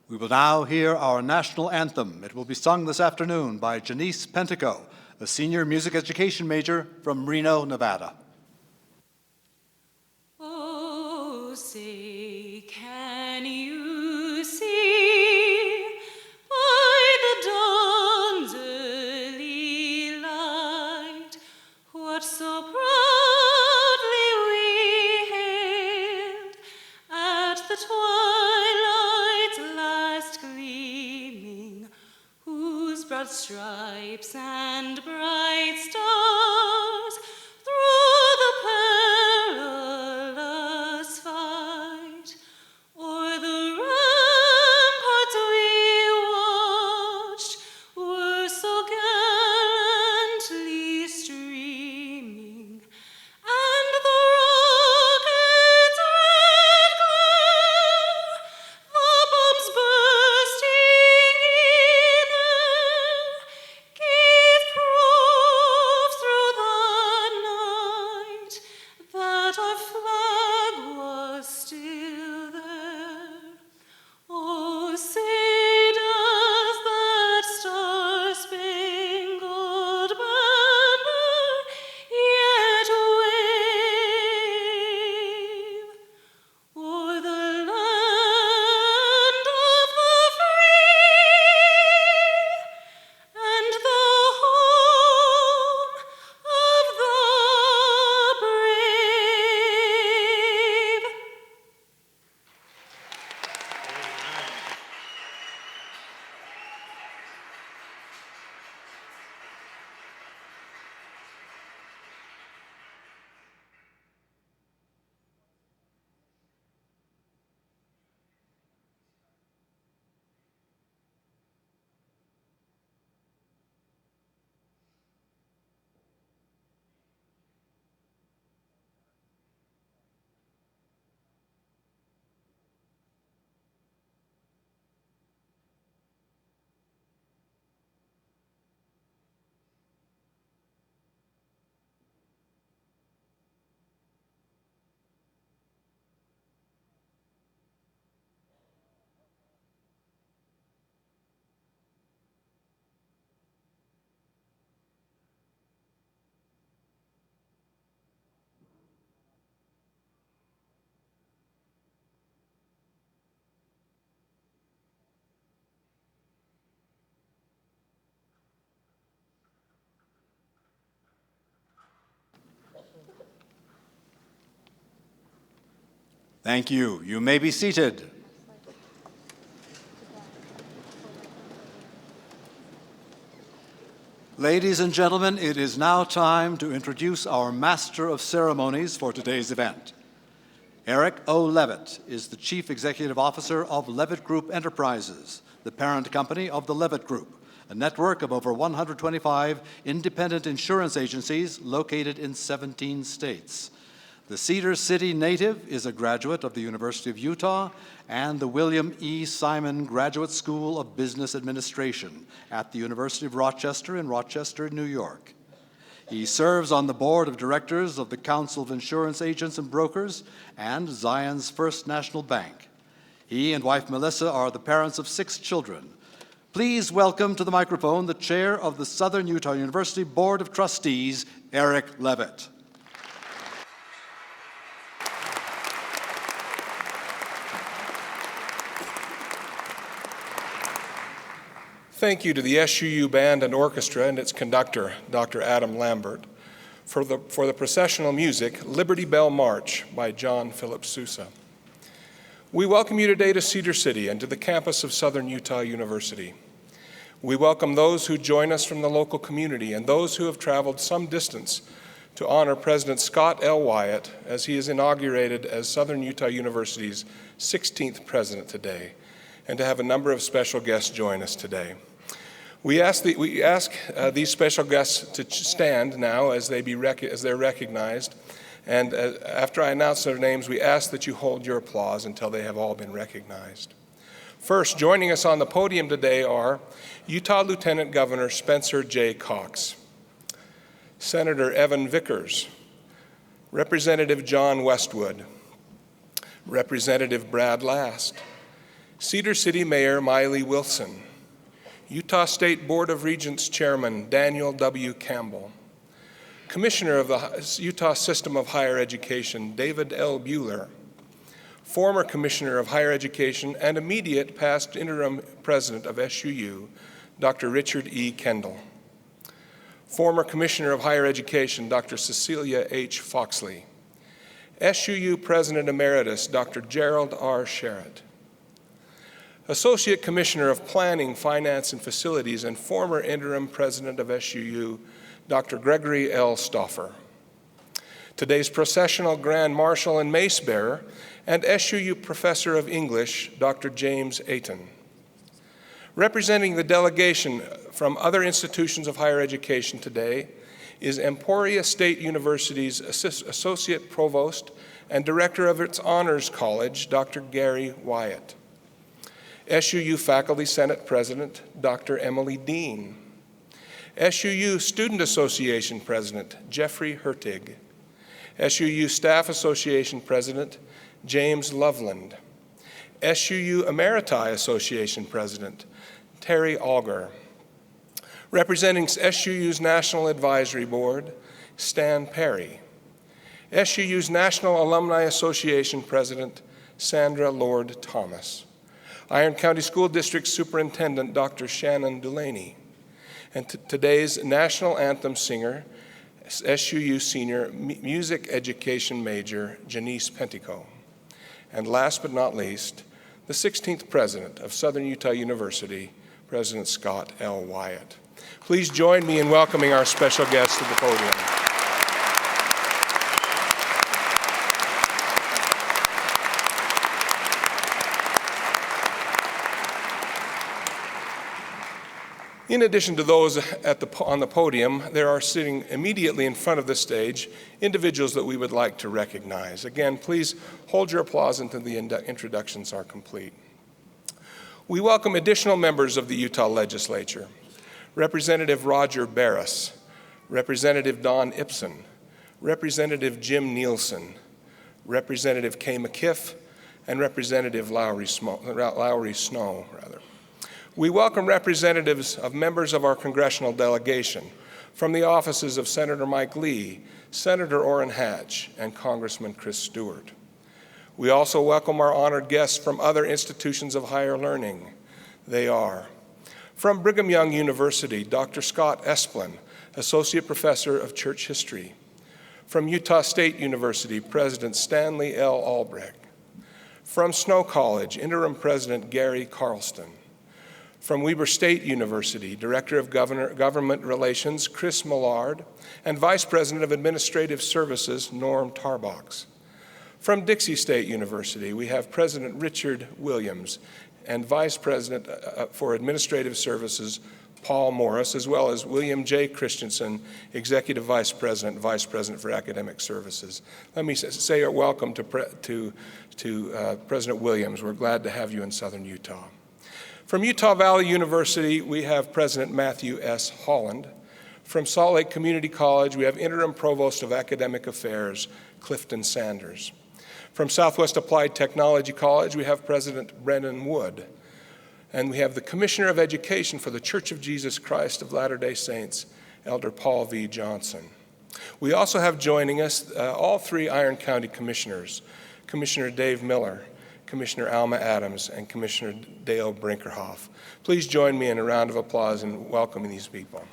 We will now hear our national anthem. It will be sung this afternoon by Janice Pentico, a senior music education major from Reno, Nevada. Oh, say, can you see by the dawn's early light what so proudly we hailed at the twilight's last gleaming, whose broad stripes and bright stars through the perilous fight o'er the ramparts we watched were so gallantly streaming, and the rocket's red glare, the bombs bursting in air, gave proof through the night that our flag was still there. Oh, say does that star-spangled banner yet wave o'er the land of the free and the home of the brave? Thank you. You may be seated. Ladies and gentlemen, it is now time to introduce our Master of Ceremonies for today's event. Eric O. Levitt is the Chief Executive Officer of Levitt Group Enterprises, the parent company of the Levitt Group, a network of over 125 independent insurance agencies located in 17 states. The Cedar City native is a graduate of the University of Utah and the William E. Simon Graduate School of Business Administration at the University of Rochester in Rochester, New York. He serves on the board of directors of the Council of Insurance Agents and Brokers and Zion's First National Bank. He and wife Melissa are the parents of 6 children. Please welcome to the microphone the chair of the Southern Utah University Board of Trustees, Eric Levitt. Thank you to the SUU Band and Orchestra and its conductor, Dr. Adam Lambert, for the processional music, Liberty Bell March by John Philip Sousa. We welcome you today to Cedar City and to the campus of Southern Utah University. We welcome those who join us from the local community and those who have traveled some distance to honor President Scott L Wyatt as he is inaugurated as Southern Utah University's 16th president today, and to have a number of special guests join us today. We ask these special guests to stand now as they're recognized, and after I announce their names, we ask that you hold your applause until they have all been recognized. First, joining us on the podium today are Utah Lieutenant Governor Spencer J. Cox, Senator Evan Vickers, Representative John Westwood, Representative Brad Last, Cedar City Mayor Miley Wilson, Utah State Board of Regents Chairman Daniel W. Campbell, Commissioner of the Utah System of Higher Education David L. Buehler, former Commissioner of Higher Education and immediate past interim president of SUU, Dr. Richard E. Kendall, former Commissioner of Higher Education Dr. Cecilia H. Foxley, SUU President Emeritus Dr. Gerald R. Sherritt, Associate Commissioner of Planning, Finance, and Facilities and former interim president of SUU, Dr. Gregory L. Stauffer. Today's processional Grand Marshal and Mace Bearer and SUU Professor of English, Dr. James Ayton. Representing the delegation from other institutions of higher education today is Emporia State University's Associate Provost and Director of its Honors College, Dr. Gary Wyatt. SUU Faculty Senate President, Dr. Emily Dean. SUU Student Association President, Jeffrey Hertig. SUU Staff Association President, James Loveland. SUU Emeriti Association President, Terry Auger. Representing SUU's National Advisory Board, Stan Perry. SUU's National Alumni Association President, Sandra Lord Thomas. Iron County School District Superintendent, Dr. Shannon Delaney. And today's National Anthem singer, SUU Senior Music Education Major, Janice Pentico. And last but not least, the 16th President of Southern Utah University, President Scott L. Wyatt. Please join me in welcoming our special guest to the podium. In addition to those on the podium, there are sitting immediately in front of the stage individuals that we would like to recognize. Again, please hold your applause until the introductions are complete. We welcome additional members of the Utah Legislature: Representative Roger Barris, Representative Don Ipson, Representative Jim Nielsen, Representative Kay McKiff, and Representative Lowry Snow. We welcome representatives of members of our congressional delegation from the offices of Senator Mike Lee, Senator Orrin Hatch, and Congressman Chris Stewart. We also welcome our honored guests from other institutions of higher learning. They are: from Brigham Young University, Dr. Scott Esplin, Associate Professor of Church History. From Utah State University, President Stanley L. Albrecht. From Snow College, Interim President Gary Carlston. From Weber State University, Director of Government Relations Chris Millard, and Vice President of Administrative Services Norm Tarbox. From Dixie State University, we have President Richard Williams and Vice President for Administrative Services Paul Morris, as well as William J. Christensen, Executive Vice President for Academic Services. Let me say a welcome to President Williams. We're glad to have you in Southern Utah. From Utah Valley University, we have President Matthew S. Holland. From Salt Lake Community College, we have Interim Provost of Academic Affairs, Clifton Sanders. From Southwest Applied Technology College, we have President Brennan Wood. And we have the Commissioner of Education for the Church of Jesus Christ of Latter-day Saints, Elder Paul V. Johnson. We also have joining us all three Iron County Commissioners, Commissioner Dave Miller, Commissioner Alma Adams, and Commissioner Dale Brinkerhoff. Please join me in a round of applause in welcoming these people.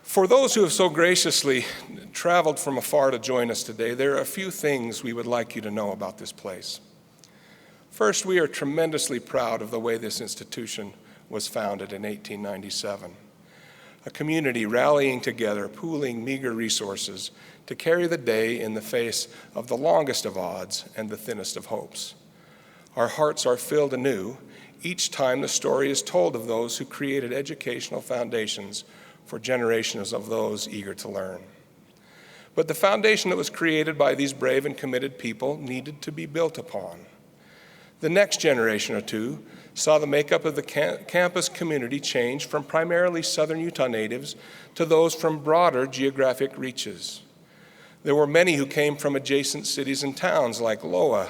For those who have so graciously traveled from afar to join us today, there are a few things we would like you to know about this place. First, we are tremendously proud of the way this institution was founded in 1897. A community rallying together, pooling meager resources to carry the day in the face of the longest of odds and the thinnest of hopes. Our hearts are filled anew each time the story is told of those who created educational foundations for generations of those eager to learn. But the foundation that was created by these brave and committed people needed to be built upon. The next generation or two saw the makeup of the campus community change from primarily southern Utah natives to those from broader geographic reaches. There were many who came from adjacent cities and towns like Loa,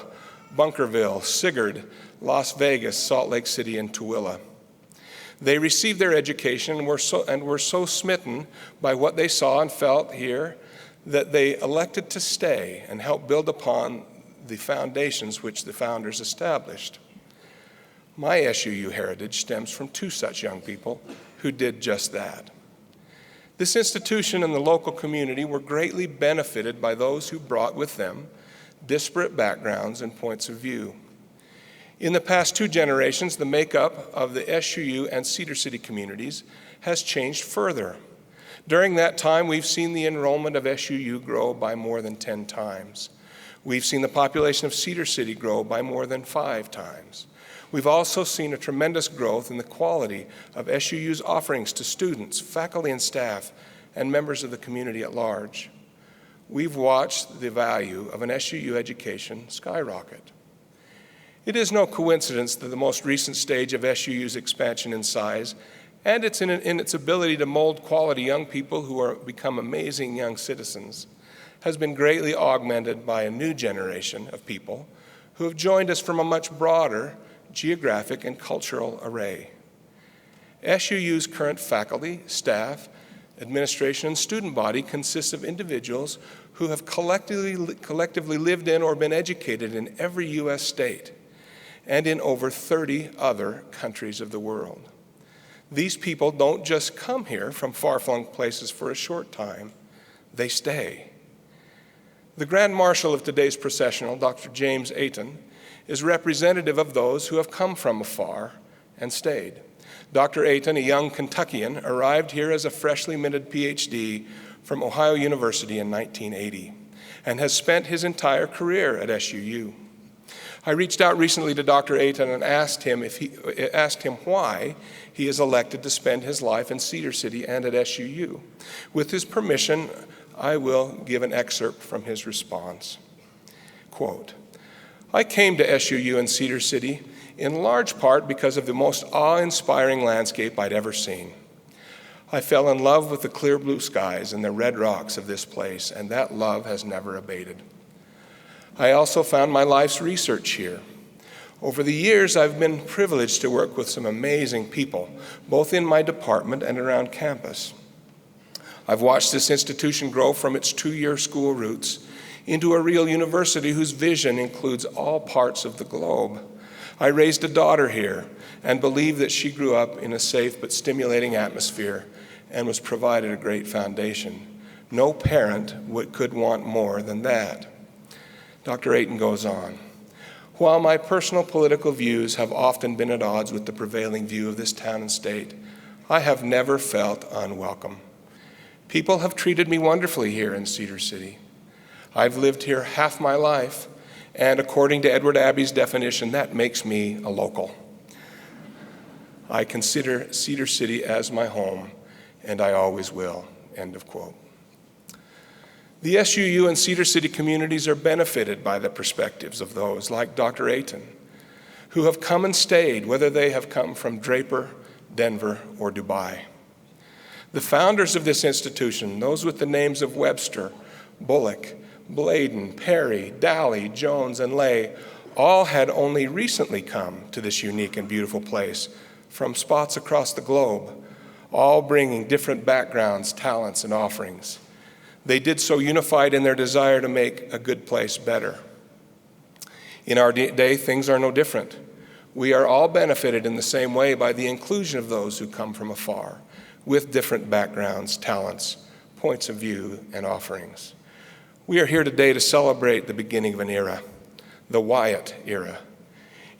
Bunkerville, Sigurd, Las Vegas, Salt Lake City, and Tooele. They received their education and were so smitten by what they saw and felt here that they elected to stay and help build upon the foundations which the founders established. My SUU heritage stems from two such young people who did just that. This institution and the local community were greatly benefited by those who brought with them disparate backgrounds and points of view. In the past 2 generations, the makeup of the SUU and Cedar City communities has changed further. During that time, we've seen the enrollment of SUU grow by more than 10 times. We've seen the population of Cedar City grow by more than 5 times. We've also seen a tremendous growth in the quality of SUU's offerings to students, faculty and staff, and members of the community at large. We've watched the value of an SUU education skyrocket. It is no coincidence that the most recent stage of SUU's expansion in size and in its ability to mold quality young people who are become amazing young citizens has been greatly augmented by a new generation of people who have joined us from a much broader geographic and cultural array. SUU's current faculty, staff, administration, and student body consists of individuals who have collectively lived in or been educated in every U.S. state and in over 30 other countries of the world. These people don't just come here from far-flung places for a short time, they stay. The Grand Marshal of today's processional, Dr. James Ayton, is representative of those who have come from afar and stayed. Dr. Ayton, a young Kentuckian, arrived here as a freshly minted PhD from Ohio University in 1980 and has spent his entire career at SUU. I reached out recently to Dr. Ayton and asked him why he is elected to spend his life in Cedar City and at SUU. With his permission, I will give an excerpt from his response. Quote, "I came to SUU in Cedar City in large part because of the most awe-inspiring landscape I'd ever seen. I fell in love with the clear blue skies and the red rocks of this place, and that love has never abated. I also found my life's research here. Over the years, I've been privileged to work with some amazing people, both in my department and around campus. I've watched this institution grow from its 2-year school roots into a real university whose vision includes all parts of the globe. I raised a daughter here and believe that she grew up in a safe but stimulating atmosphere and was provided a great foundation. No parent could want more than that." Dr. Ayton goes on, "While my personal political views have often been at odds with the prevailing view of this town and state, I have never felt unwelcome. People have treated me wonderfully here in Cedar City. I've lived here half my life, and according to Edward Abbey's definition, that makes me a local. I consider Cedar City as my home, and I always will." End of quote. The SUU and Cedar City communities are benefited by the perspectives of those like Dr. Ayton, who have come and stayed, whether they have come from Draper, Denver, or Dubai. The founders of this institution, those with the names of Webster, Bullock, Bladen, Perry, Dally, Jones, and Lay, all had only recently come to this unique and beautiful place from spots across the globe, all bringing different backgrounds, talents, and offerings. They did so unified in their desire to make a good place better. In our day, things are no different. We are all benefited in the same way by the inclusion of those who come from afar, with different backgrounds, talents, points of view, and offerings. We are here today to celebrate the beginning of an era, the Wyatt era.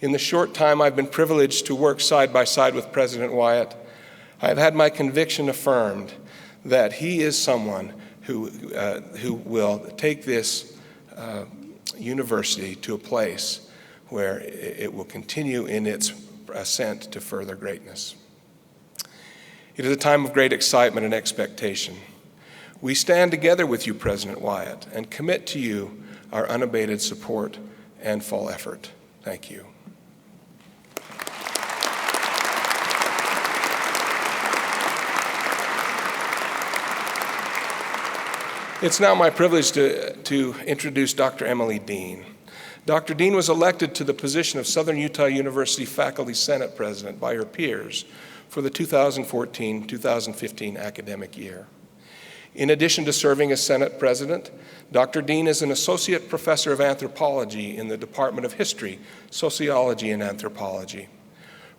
In the short time I've been privileged to work side by side with President Wyatt, I have had my conviction affirmed that he is someone who will take this university to a place where it will continue in its ascent to further greatness. It is a time of great excitement and expectation. We stand together with you, President Wyatt, and commit to you our unabated support and full effort. Thank you. It's now my privilege to introduce Dr. Emily Dean. Dr. Dean was elected to the position of Southern Utah University Faculty Senate President by her peers for the 2014-2015 academic year. In addition to serving as Senate President, Dr. Dean is an Associate Professor of Anthropology in the Department of History, Sociology, and Anthropology.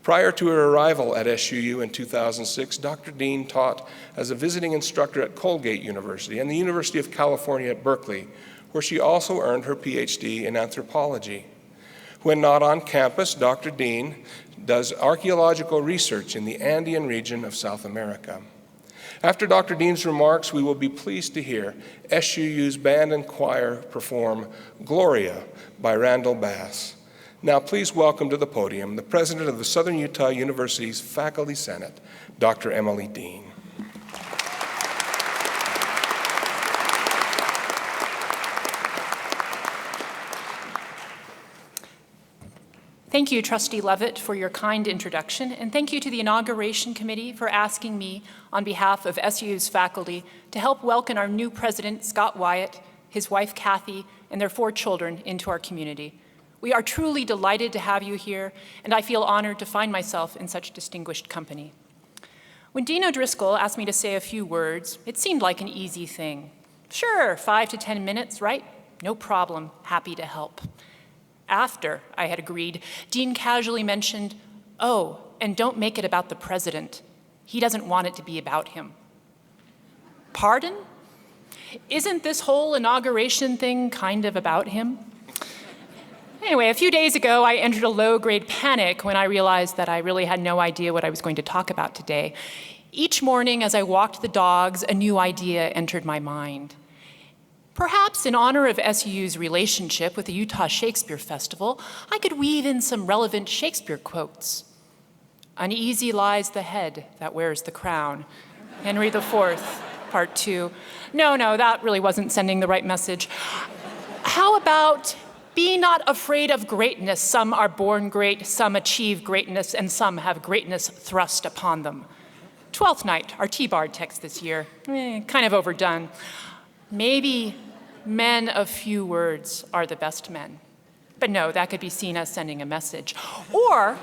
Prior to her arrival at SUU in 2006, Dr. Dean taught as a visiting instructor at Colgate University and the University of California at Berkeley, where she also earned her PhD in anthropology. When not on campus, Dr. Dean does archaeological research in the Andean region of South America. After Dr. Dean's remarks, we will be pleased to hear SUU's band and choir perform Gloria by Randall Bass. Now please welcome to the podium the President of the Southern Utah University's Faculty Senate, Dr. Emily Dean. Thank you, Trustee Levitt, for your kind introduction, and thank you to the Inauguration Committee for asking me, on behalf of SUU's faculty, to help welcome our new president, Scott Wyatt, his wife, Kathy, and their 4 children into our community. We are truly delighted to have you here, and I feel honored to find myself in such distinguished company. When Dean O'Driscoll asked me to say a few words, it seemed like an easy thing. Sure, 5 to 10 minutes, right? No problem, happy to help. After I had agreed, Dean casually mentioned, "Oh, and don't make it about the president. He doesn't want it to be about him." Pardon? Isn't this whole inauguration thing kind of about him? Anyway, a few days ago, I entered a low-grade panic when I realized that I really had no idea what I was going to talk about today. Each morning as I walked the dogs, a new idea entered my mind. Perhaps in honor of SUU's relationship with the Utah Shakespeare Festival, I could weave in some relevant Shakespeare quotes. "Uneasy lies the head that wears the crown." Henry IV, Part 2. No, that really wasn't sending the right message. How about, "Be not afraid of greatness. Some are born great, some achieve greatness, and some have greatness thrust upon them." Twelfth Night, our T-Bard text this year. Kind of overdone. Maybe men of few words are the best men. But no, that could be seen as sending a message. Or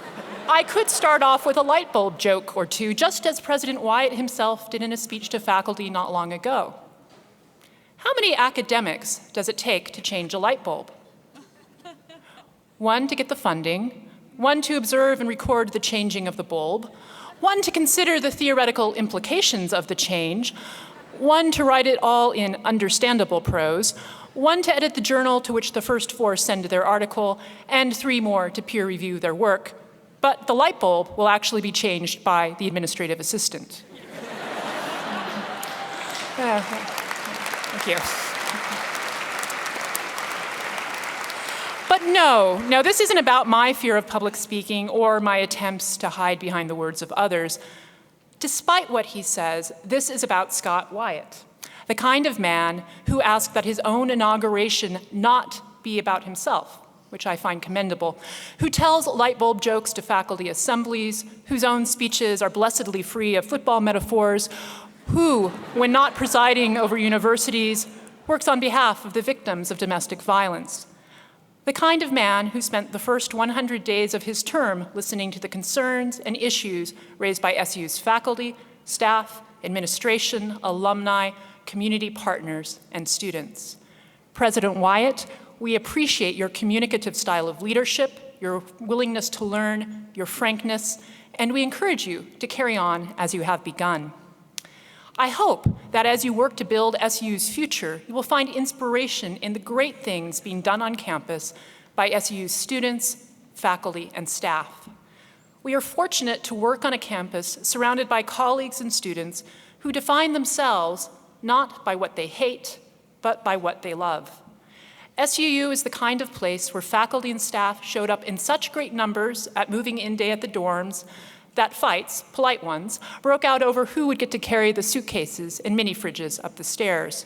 I could start off with a light bulb joke or two, just as President Wyatt himself did in a speech to faculty not long ago. How many academics does it take to change a light bulb? 1 to get the funding, 1 to observe and record the changing of the bulb, 1 to consider the theoretical implications of the change, 1 to write it all in understandable prose, 1 to edit the journal to which the first 4 send their article, and 3 more to peer review their work. But the light bulb will actually be changed by the administrative assistant. Thank you. But no, this isn't about my fear of public speaking or my attempts to hide behind the words of others. Despite what he says, this is about Scott Wyatt, the kind of man who asked that his own inauguration not be about himself, which I find commendable, who tells light bulb jokes to faculty assemblies, whose own speeches are blessedly free of football metaphors, who, when not presiding over universities, works on behalf of the victims of domestic violence. The kind of man who spent the first 100 days of his term listening to the concerns and issues raised by SU's faculty, staff, administration, alumni, community partners, and students. President Wyatt, we appreciate your communicative style of leadership, your willingness to learn, your frankness, and we encourage you to carry on as you have begun. I hope that as you work to build SU's future, you will find inspiration in the great things being done on campus by SU's students, faculty, and staff. We are fortunate to work on a campus surrounded by colleagues and students who define themselves not by what they hate, but by what they love. SUU is the kind of place where faculty and staff showed up in such great numbers at moving in day at the dorms that fights, polite ones, broke out over who would get to carry the suitcases and mini fridges up the stairs.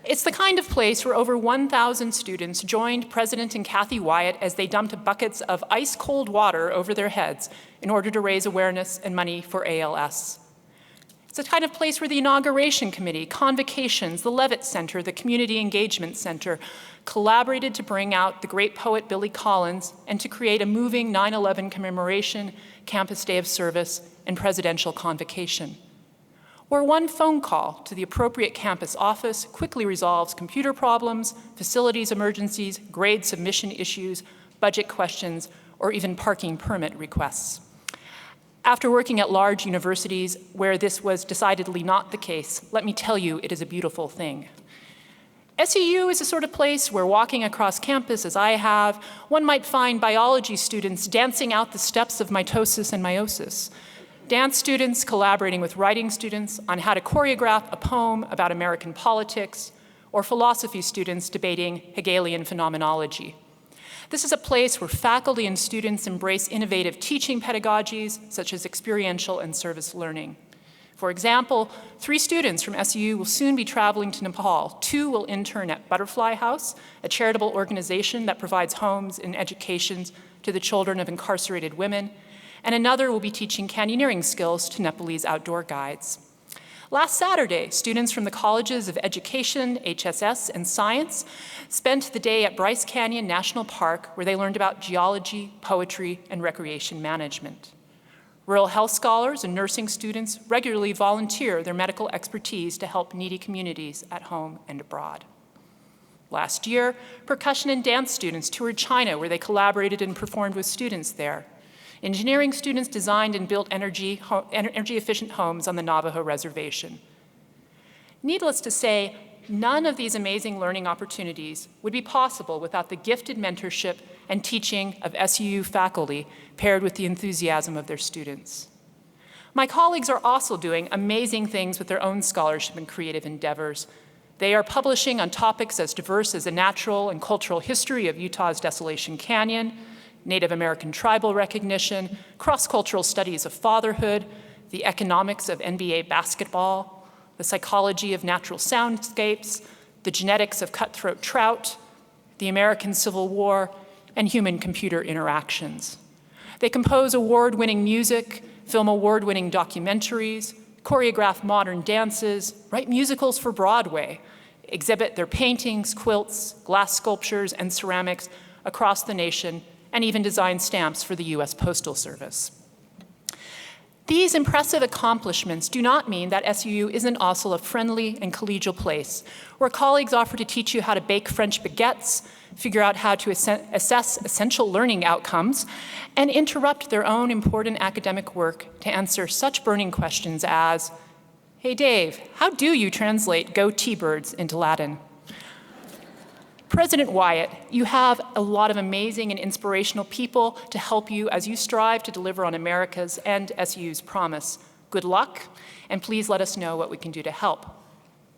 It's the kind of place where over 1,000 students joined President and Kathy Wyatt as they dumped buckets of ice-cold water over their heads in order to raise awareness and money for ALS. It's the kind of place where the Inauguration Committee, Convocations, the Levitt Center, the Community Engagement Center collaborated to bring out the great poet Billy Collins and to create a moving 9/11 commemoration, campus day of service, and presidential convocation. Where one phone call to the appropriate campus office quickly resolves computer problems, facilities emergencies, grade submission issues, budget questions, or even parking permit requests. After working at large universities where this was decidedly not the case, let me tell you, it is a beautiful thing. SUU is a sort of place where, walking across campus as I have, one might find biology students dancing out the steps of mitosis and meiosis, dance students collaborating with writing students on how to choreograph a poem about American politics, or philosophy students debating Hegelian phenomenology. This is a place where faculty and students embrace innovative teaching pedagogies, such as experiential and service learning. For example, 3 students from SUU will soon be traveling to Nepal. 2 will intern at Butterfly House, a charitable organization that provides homes and educations to the children of incarcerated women, and another will be teaching canyoneering skills to Nepalese outdoor guides. Last Saturday, students from the Colleges of Education, HSS, and Science spent the day at Bryce Canyon National Park, where they learned about geology, poetry, and recreation management. Rural health scholars and nursing students regularly volunteer their medical expertise to help needy communities at home and abroad. Last year, percussion and dance students toured China, where they collaborated and performed with students there. Engineering students designed and built energy-efficient homes on the Navajo reservation. Needless to say, none of these amazing learning opportunities would be possible without the gifted mentorship and teaching of SUU faculty paired with the enthusiasm of their students. My colleagues are also doing amazing things with their own scholarship and creative endeavors. They are publishing on topics as diverse as the natural and cultural history of Utah's Desolation Canyon, Native American tribal recognition, cross-cultural studies of fatherhood, the economics of NBA basketball, the psychology of natural soundscapes, the genetics of cutthroat trout, the American Civil War, and human-computer interactions. They compose award-winning music, film award-winning documentaries, choreograph modern dances, write musicals for Broadway, exhibit their paintings, quilts, glass sculptures, and ceramics across the nation, and even design stamps for the US Postal Service. These impressive accomplishments do not mean that SUU isn't also a friendly and collegial place where colleagues offer to teach you how to bake French baguettes, figure out how to assess essential learning outcomes, and interrupt their own important academic work to answer such burning questions as, "Hey Dave, how do you translate go T-birds into Latin?" President Wyatt, you have a lot of amazing and inspirational people to help you as you strive to deliver on America's and SUU's promise. Good luck, and please let us know what we can do to help.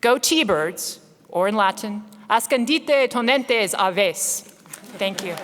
Go T-birds, or in Latin, ascendite tonentes aves. Thank you.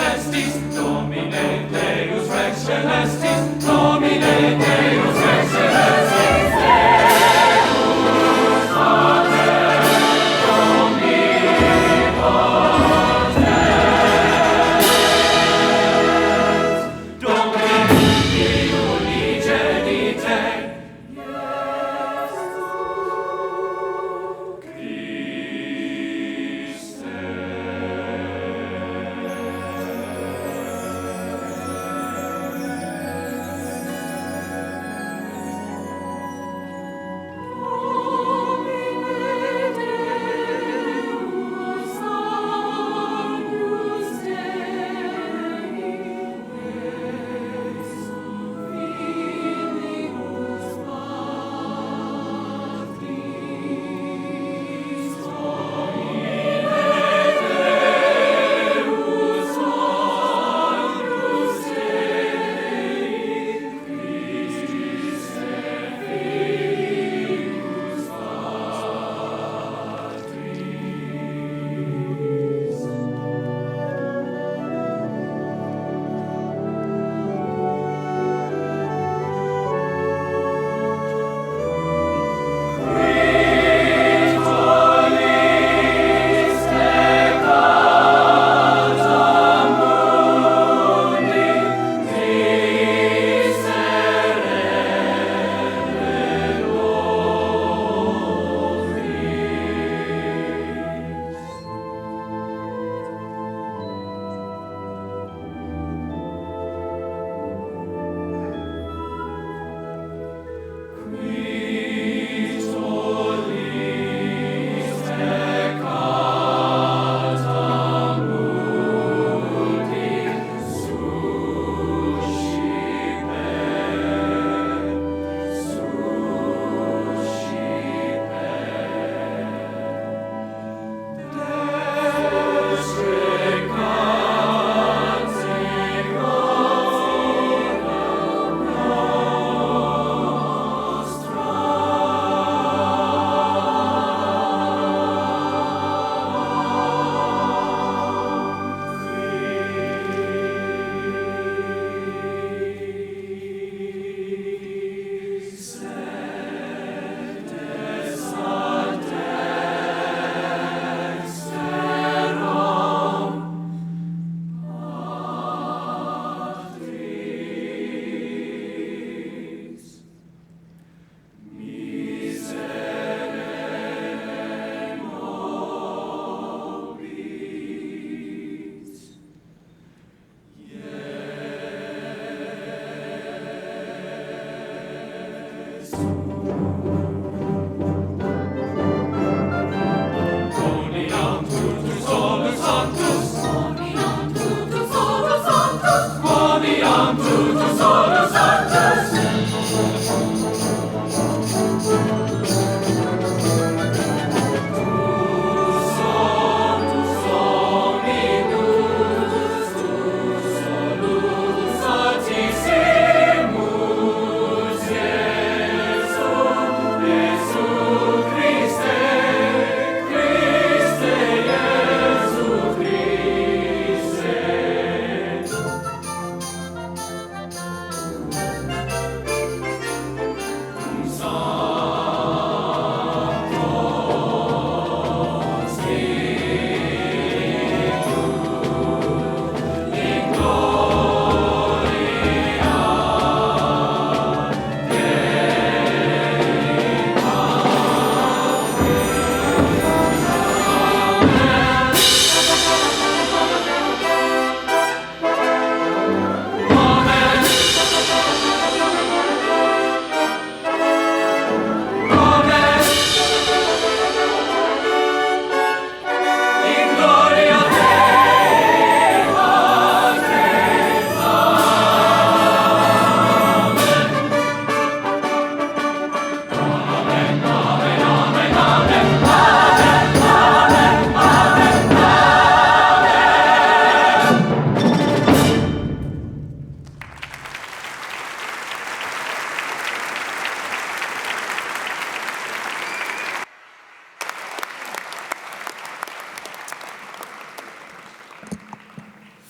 Celestis, Domine Deus Rex Celestis, Domine Deus Rex Celestis, Deus Pater, Omnipotens, Domini Unigenite, Christe.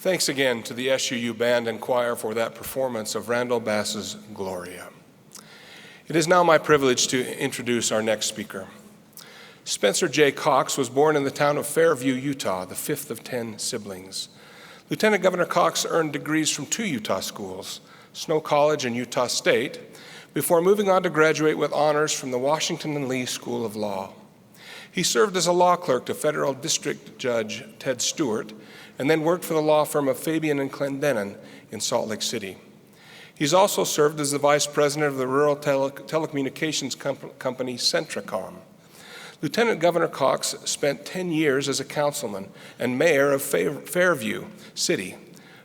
Thanks again to the SUU Band and Choir for that performance of Randall Bass's Gloria. It is now my privilege to introduce our next speaker. Spencer J. Cox was born in the town of Fairview, Utah, the fifth of 10 siblings. Lieutenant Governor Cox earned degrees from 2 Utah schools, Snow College and Utah State, before moving on to graduate with honors from the Washington and Lee School of Law. He served as a law clerk to Federal District Judge Ted Stewart, and then worked for the law firm of Fabian and Clendenin in Salt Lake City. He's also served as the vice president of the rural telecommunications company Centracom. Lieutenant Governor Cox spent 10 years as a councilman and mayor of Fairview City,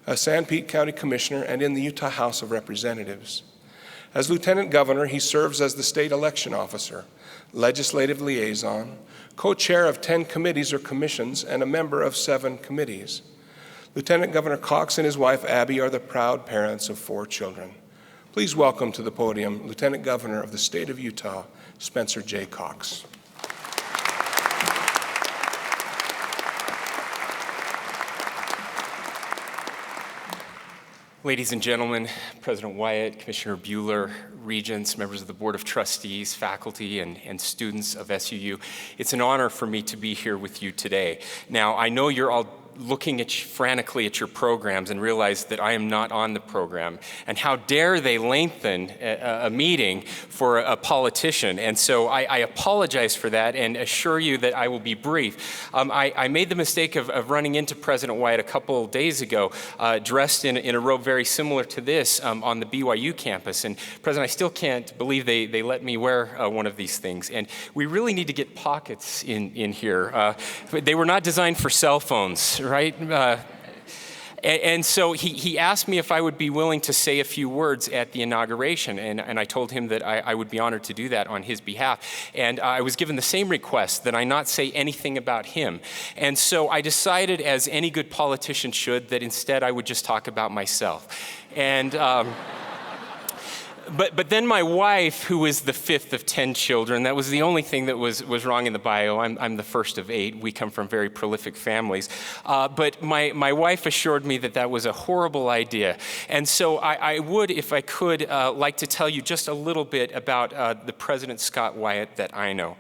a Sanpete County commissioner, and in the Utah House of Representatives. As lieutenant governor, he serves as the state election officer, legislative liaison, co-chair of 10 committees or commissions, and a member of 7 committees. Lieutenant Governor Cox and his wife Abby are the proud parents of 4 children. Please welcome to the podium Lieutenant Governor of the state of Utah, Spencer J. Cox. Ladies and gentlemen, President Wyatt, Commissioner Bueller, regents, members of the Board of Trustees, faculty, and students of SUU, it's an honor for me to be here with you today. Now, I know you're all looking frantically at your programs and realize that I am not on the program. And how dare they lengthen a meeting for a politician? And so I apologize for that and assure you that I will be brief. I made the mistake of running into President Wyatt a couple of days ago, dressed in a robe very similar to this on the BYU campus. And President, I still can't believe they let me wear one of these things. And we really need to get pockets in here. They were not designed for cell phones, right? And so he asked me if I would be willing to say a few words at the inauguration, and I told him that I would be honored to do that on his behalf. And I was given the same request that I not say anything about him. And so I decided, as any good politician should, that instead I would just talk about myself. And But then my wife, who is the 5th of 10 children, that was the only thing that was wrong in the bio. I'm the first of 8. We come from very prolific families. But my wife assured me that was a horrible idea. And so I would, if I could, like to tell you just a little bit about the President Scott Wyatt that I know.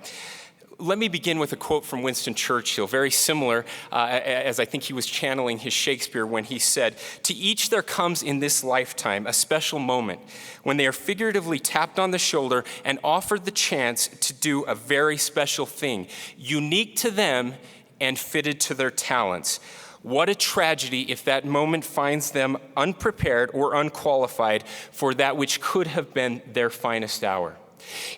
Let me begin with a quote from Winston Churchill, very similar, as I think he was channeling his Shakespeare when he said, "To each there comes in this lifetime a special moment when they are figuratively tapped on the shoulder and offered the chance to do a very special thing, unique to them and fitted to their talents. What a tragedy if that moment finds them unprepared or unqualified for that which could have been their finest hour."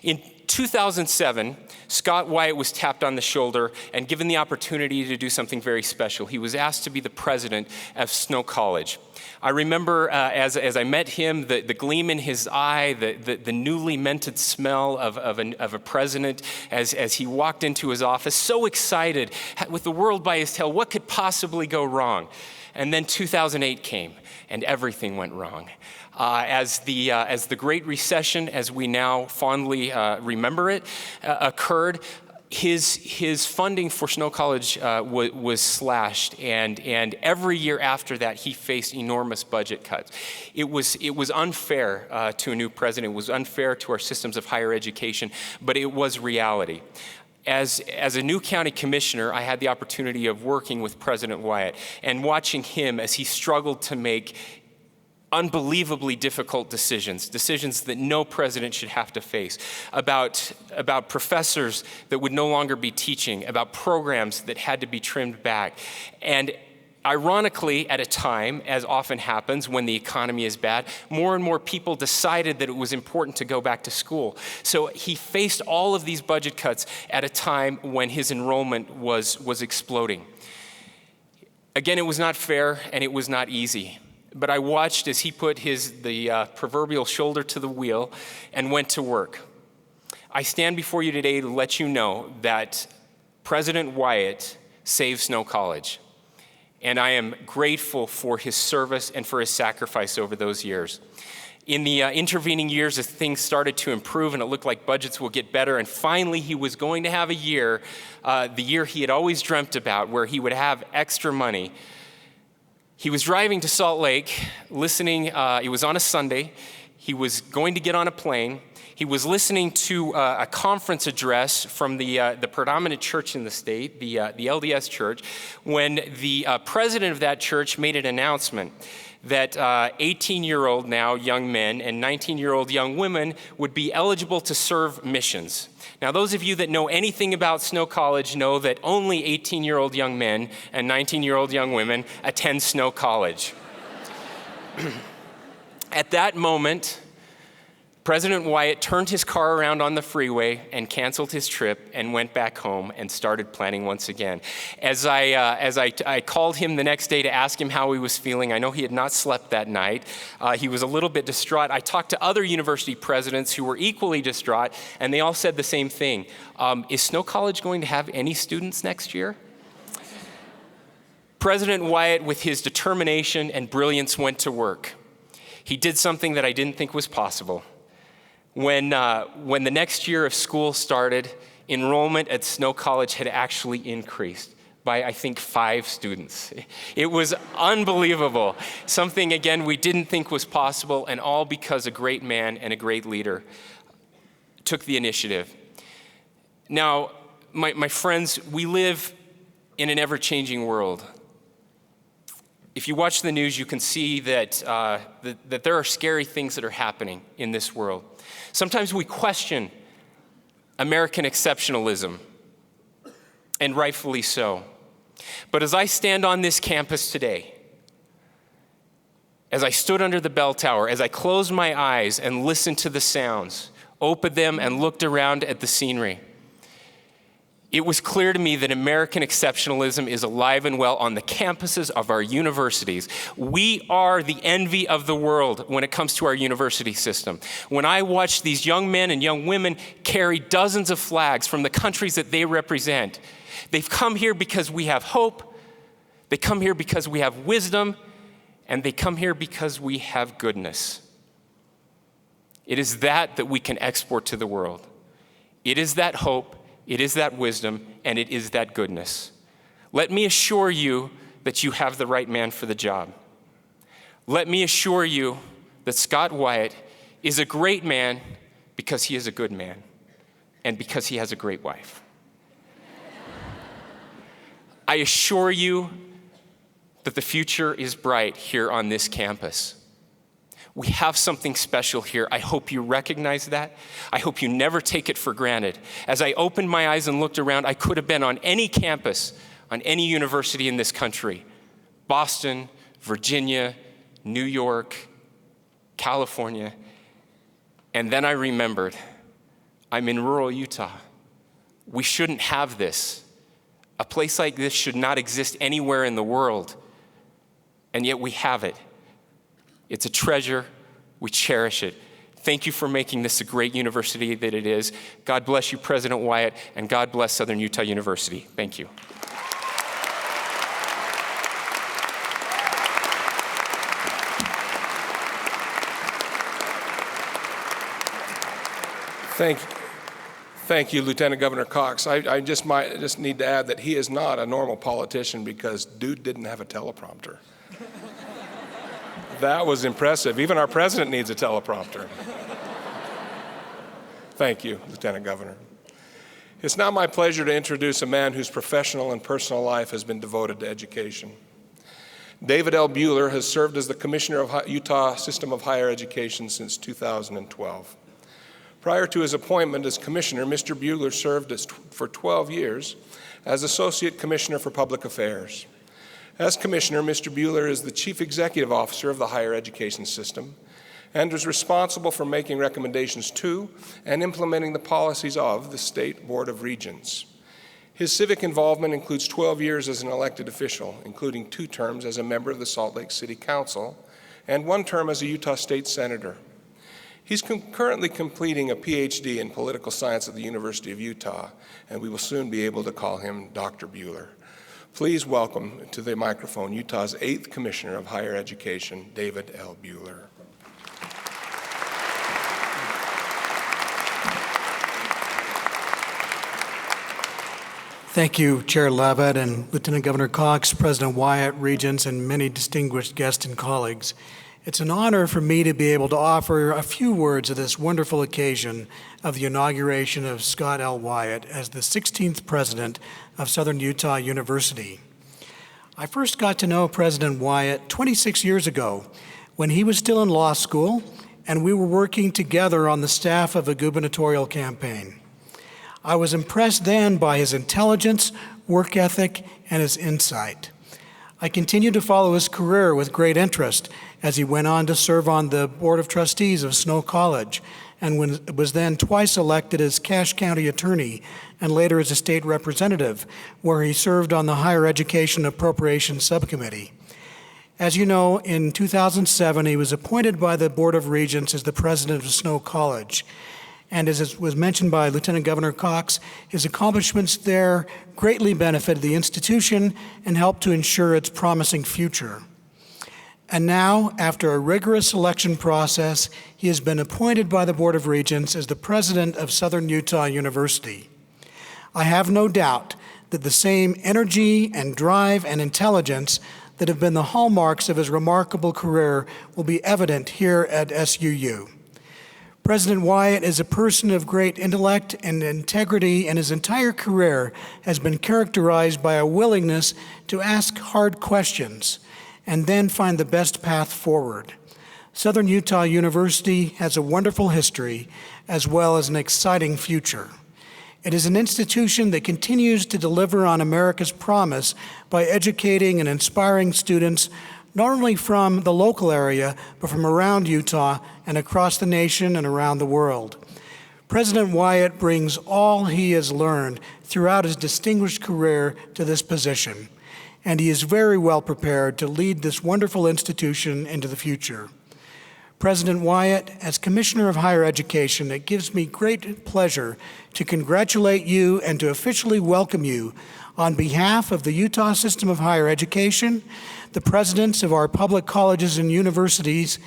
In 2007, Scott Wyatt was tapped on the shoulder and given the opportunity to do something very special. He was asked to be the president of Snow College. I remember as I met him, the gleam in his eye, the newly minted smell of a president as he walked into his office, so excited, with the world by his tail. What could possibly go wrong? And then 2008 came, and everything went wrong. As the Great Recession, as we now fondly remember it, occurred, his funding for Snow College was slashed, and every year after that, he faced enormous budget cuts. It was unfair to a new president. It was unfair to our systems of higher education, but it was reality. As a new county commissioner, I had the opportunity of working with President Wyatt and watching him as he struggled to make unbelievably difficult decisions that no president should have to face, about professors that would no longer be teaching, about programs that had to be trimmed back. And ironically, at a time, as often happens when the economy is bad, more and more people decided that it was important to go back to school. So he faced all of these budget cuts at a time when his enrollment was exploding. Again, it was not fair and it was not easy. But I watched as he put the proverbial shoulder to the wheel and went to work. I stand before you today to let you know that President Wyatt saved Snow College. And I am grateful for his service and for his sacrifice over those years. In the intervening years, as things started to improve and it looked like budgets will get better, and finally he was going to have a year, the year he had always dreamt about, where he would have extra money, He was driving to Salt Lake, listening. It was on a Sunday. He was going to get on a plane. He was listening to a conference address from the predominant church in the state, the LDS Church, when the president of that church made an announcement that 18-year-old now young men and 19-year-old young women would be eligible to serve missions. Now, those of you that know anything about Snow College know that only 18-year-old young men and 19-year-old young women attend Snow College. At that moment, President Wyatt turned his car around on the freeway and canceled his trip and went back home and started planning once again. As I called him the next day to ask him how he was feeling, I know he had not slept that night. He was a little bit distraught. I talked to other university presidents who were equally distraught, and they all said the same thing. Is Snow College going to have any students next year? President Wyatt, with his determination and brilliance, went to work. He did something that I didn't think was possible. When the next year of school started, enrollment at Snow College had actually increased by, I think, 5 students. It was unbelievable. Something, again, we didn't think was possible, and all because a great man and a great leader took the initiative. Now, my friends, we live in an ever-changing world. If you watch the news, you can see that there are scary things that are happening in this world. Sometimes we question American exceptionalism, and rightfully so. But as I stand on this campus today, as I stood under the bell tower, as I closed my eyes and listened to the sounds, opened them and looked around at the scenery, it was clear to me that American exceptionalism is alive and well on the campuses of our universities. We are the envy of the world when it comes to our university system. When I watch these young men and young women carry dozens of flags from the countries that they represent, they've come here because we have hope, they come here because we have wisdom, and they come here because we have goodness. It is that we can export to the world. It is that hope, it is that wisdom, and it is that goodness. Let me assure you that you have the right man for the job. Let me assure you that Scott Wyatt is a great man because he is a good man and because he has a great wife. I assure you that the future is bright here on this campus. We have something special here. I hope you recognize that. I hope you never take it for granted. As I opened my eyes and looked around, I could have been on any campus, on any university in this country. Boston, Virginia, New York, California. And then I remembered, I'm in rural Utah. We shouldn't have this. A place like this should not exist anywhere in the world. And yet we have it. It's a treasure. We cherish it. Thank you for making this a great university that it is. God bless you, President Wyatt, and God bless Southern Utah University. Thank you. Thank you, Lieutenant Governor Cox. I just need to add that he is not a normal politician because dude didn't have a teleprompter. That was impressive. Even our president needs a teleprompter. Thank you, Lieutenant Governor. It's now my pleasure to introduce a man whose professional and personal life has been devoted to education. David L. Buehler has served as the Commissioner of Utah System of Higher Education since 2012. Prior to his appointment as Commissioner, Mr. Buehler served for 12 years as Associate Commissioner for Public Affairs. As Commissioner, Mr. Buehler is the Chief Executive Officer of the higher education system and is responsible for making recommendations to and implementing the policies of the State Board of Regents. His civic involvement includes 12 years as an elected official, including 2 terms as a member of the Salt Lake City Council and 1 term as a Utah State Senator. He's currently completing a PhD in political science at the University of Utah, and we will soon be able to call him Dr. Buehler. Please welcome to the microphone Utah's 8th Commissioner of Higher Education, David L. Buehler. Thank you, Chair Levitt and Lieutenant Governor Cox, President Wyatt, Regents, and many distinguished guests and colleagues. It's an honor for me to be able to offer a few words at this wonderful occasion of the inauguration of Scott L Wyatt as the 16th president of Southern Utah University. I first got to know President Wyatt 26 years ago when he was still in law school and we were working together on the staff of a gubernatorial campaign. I was impressed then by his intelligence, work ethic, and his insight. I continued to follow his career with great interest as he went on to serve on the Board of Trustees of Snow College and was then twice elected as Cache County Attorney and later as a state representative, where he served on the Higher Education Appropriations Subcommittee. As you know, in 2007, he was appointed by the Board of Regents as the president of Snow College. And as was mentioned by Lieutenant Governor Cox, his accomplishments there greatly benefited the institution and helped to ensure its promising future. And now, after a rigorous selection process, he has been appointed by the Board of Regents as the president of Southern Utah University. I have no doubt that the same energy and drive and intelligence that have been the hallmarks of his remarkable career will be evident here at SUU. President Wyatt is a person of great intellect and integrity, and his entire career has been characterized by a willingness to ask hard questions and then find the best path forward. Southern Utah University has a wonderful history as well as an exciting future. It is an institution that continues to deliver on America's promise by educating and inspiring students not only from the local area, but from around Utah and across the nation and around the world. President Wyatt brings all he has learned throughout his distinguished career to this position, and he is very well prepared to lead this wonderful institution into the future. President Wyatt, as Commissioner of Higher Education, it gives me great pleasure to congratulate you and to officially welcome you on behalf of the Utah System of Higher Education, the presidents of our public colleges and universities,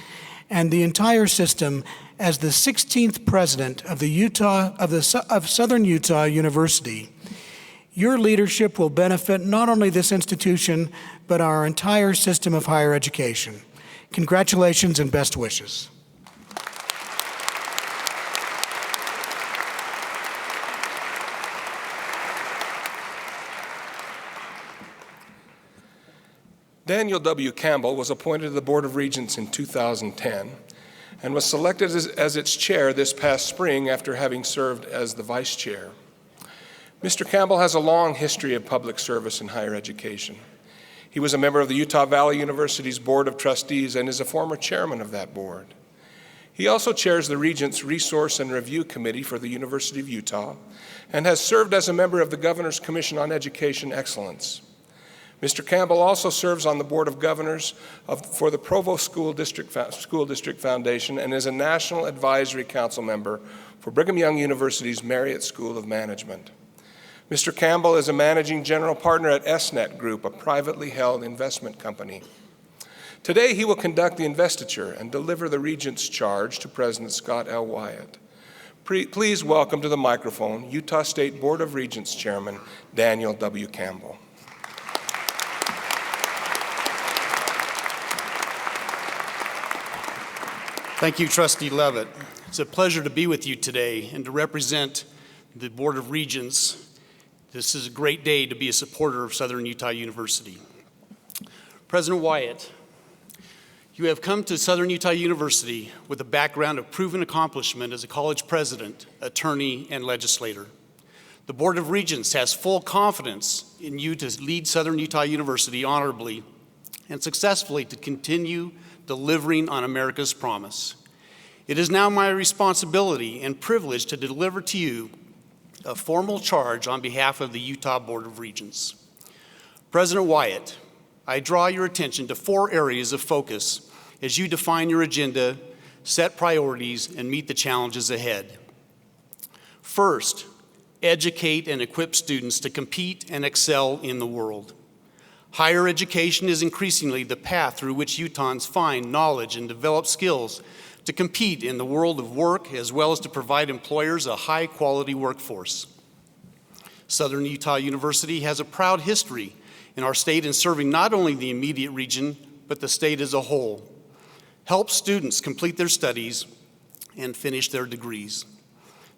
and the entire system as the 16th president of Southern Utah University. Your leadership will benefit not only this institution, but our entire system of higher education. Congratulations and best wishes. Daniel W. Campbell was appointed to the Board of Regents in 2010 and was selected as its chair this past spring after having served as the vice chair. Mr. Campbell has a long history of public service in higher education. He was a member of the Utah Valley University's Board of Trustees and is a former chairman of that board. He also chairs the Regents Resource and Review Committee for the University of Utah and has served as a member of the Governor's Commission on Education Excellence. Mr. Campbell also serves on the Board of Governors for the Provo School District Foundation and is a National Advisory Council member for Brigham Young University's Marriott School of Management. Mr. Campbell is a managing general partner at SNet Group, a privately held investment company. Today, he will conduct the investiture and deliver the Regent's charge to President Scott L Wyatt. Please welcome to the microphone Utah State Board of Regents Chairman Daniel W. Campbell. Thank you, Trustee Levitt. It's a pleasure to be with you today and to represent the Board of Regents. This is a great day to be a supporter of Southern Utah University. President Wyatt, you have come to Southern Utah University with a background of proven accomplishment as a college president, attorney, and legislator. The Board of Regents has full confidence in you to lead Southern Utah University honorably and successfully to continue delivering on America's promise. It is now my responsibility and privilege to deliver to you a formal charge on behalf of the Utah Board of Regents. President Wyatt, I draw your attention to 4 areas of focus as you define your agenda, set priorities, and meet the challenges ahead. First, educate and equip students to compete and excel in the world. Higher education is increasingly the path through which Utahns find knowledge and develop skills to compete in the world of work, as well as to provide employers a high-quality workforce. Southern Utah University has a proud history in our state in serving not only the immediate region, but the state as a whole. Help students complete their studies and finish their degrees.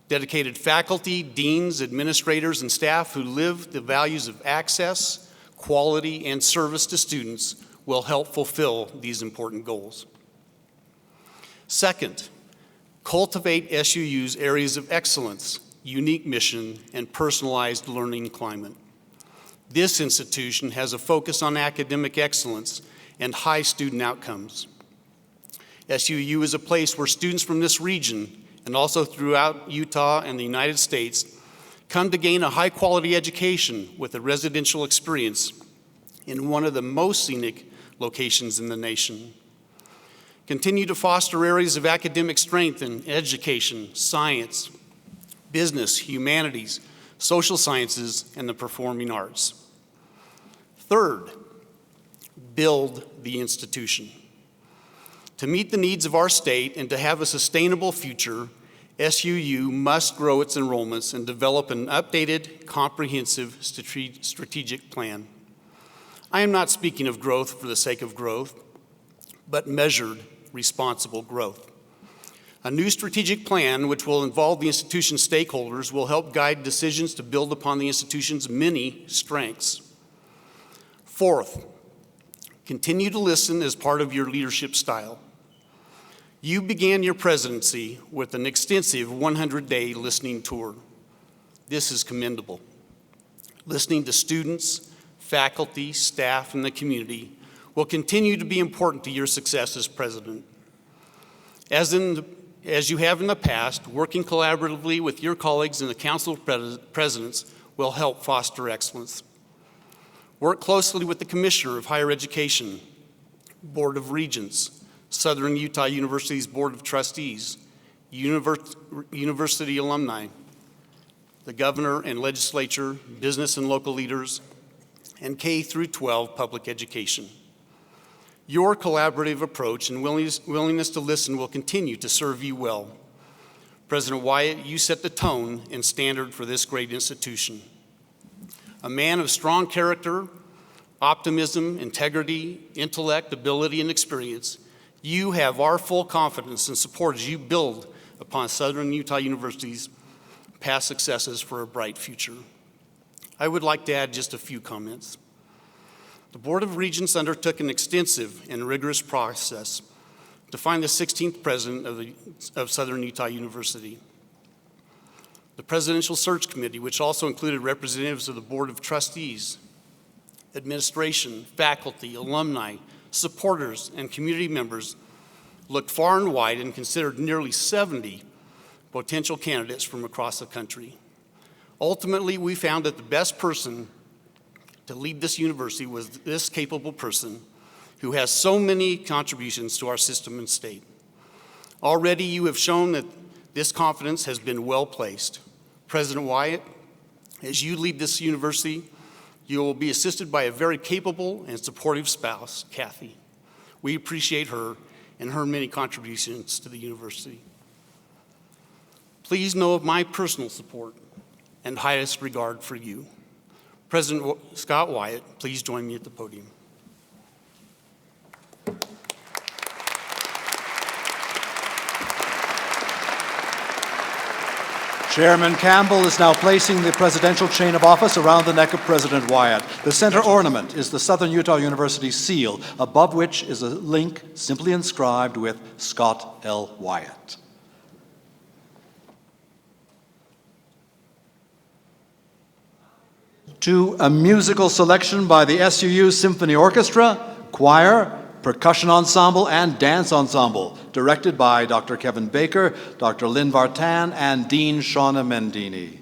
Dedicated faculty, deans, administrators, and staff who live the values of access, quality, and service to students will help fulfill these important goals. Second, cultivate SUU's areas of excellence, unique mission, and personalized learning climate. This institution has a focus on academic excellence and high student outcomes. SUU is a place where students from this region and also throughout Utah and the United States come to gain a high-quality education with a residential experience in one of the most scenic locations in the nation. Continue to foster areas of academic strength in education, science, business, humanities, social sciences, and the performing arts. Third, build the institution. To meet the needs of our state and to have a sustainable future, SUU must grow its enrollments and develop an updated, comprehensive strategic plan. I am not speaking of growth for the sake of growth, but measured, responsible growth. A new strategic plan, which will involve the institution's stakeholders, will help guide decisions to build upon the institution's many strengths. Fourth, continue to listen as part of your leadership style. You began your presidency with an extensive 100-day listening tour. This is commendable. Listening to students, faculty, staff, and the community will continue to be important to your success as president. As you have in the past, working collaboratively with your colleagues in the Council of Presidents will help foster excellence. Work closely with the Commissioner of Higher Education, Board of Regents, Southern Utah University's Board of Trustees, university alumni, the governor and legislature, business and local leaders, and K through 12 public education. Your collaborative approach and willingness to listen will continue to serve you well. President Wyatt, you set the tone and standard for this great institution. A man of strong character, optimism, integrity, intellect, ability, and experience, you have our full confidence and support as you build upon Southern Utah University's past successes for a bright future. I would like to add just a few comments. The Board of Regents undertook an extensive and rigorous process to find the 16th president of Southern Utah University. The Presidential Search Committee, which also included representatives of the Board of Trustees, administration, faculty, alumni, supporters, and community members, looked far and wide and considered nearly 70 potential candidates from across the country. Ultimately, we found that the best person to lead this university was this capable person who has so many contributions to our system and state. Already you have shown that this confidence has been well placed. President Wyatt, as you lead this university, you will be assisted by a very capable and supportive spouse, Kathy. We appreciate her and her many contributions to the university. Please know of my personal support and highest regard for you. President Scott Wyatt, please join me at the podium. Chairman Campbell is now placing the presidential chain of office around the neck of President Wyatt. The center ornament is the Southern Utah University seal, above which is a link simply inscribed with Scott L Wyatt. To a musical selection by the SUU Symphony Orchestra, choir, percussion ensemble, and dance ensemble, directed by Dr. Kevin Baker, Dr. Lynn Vartan, and Dean Shauna Mendini.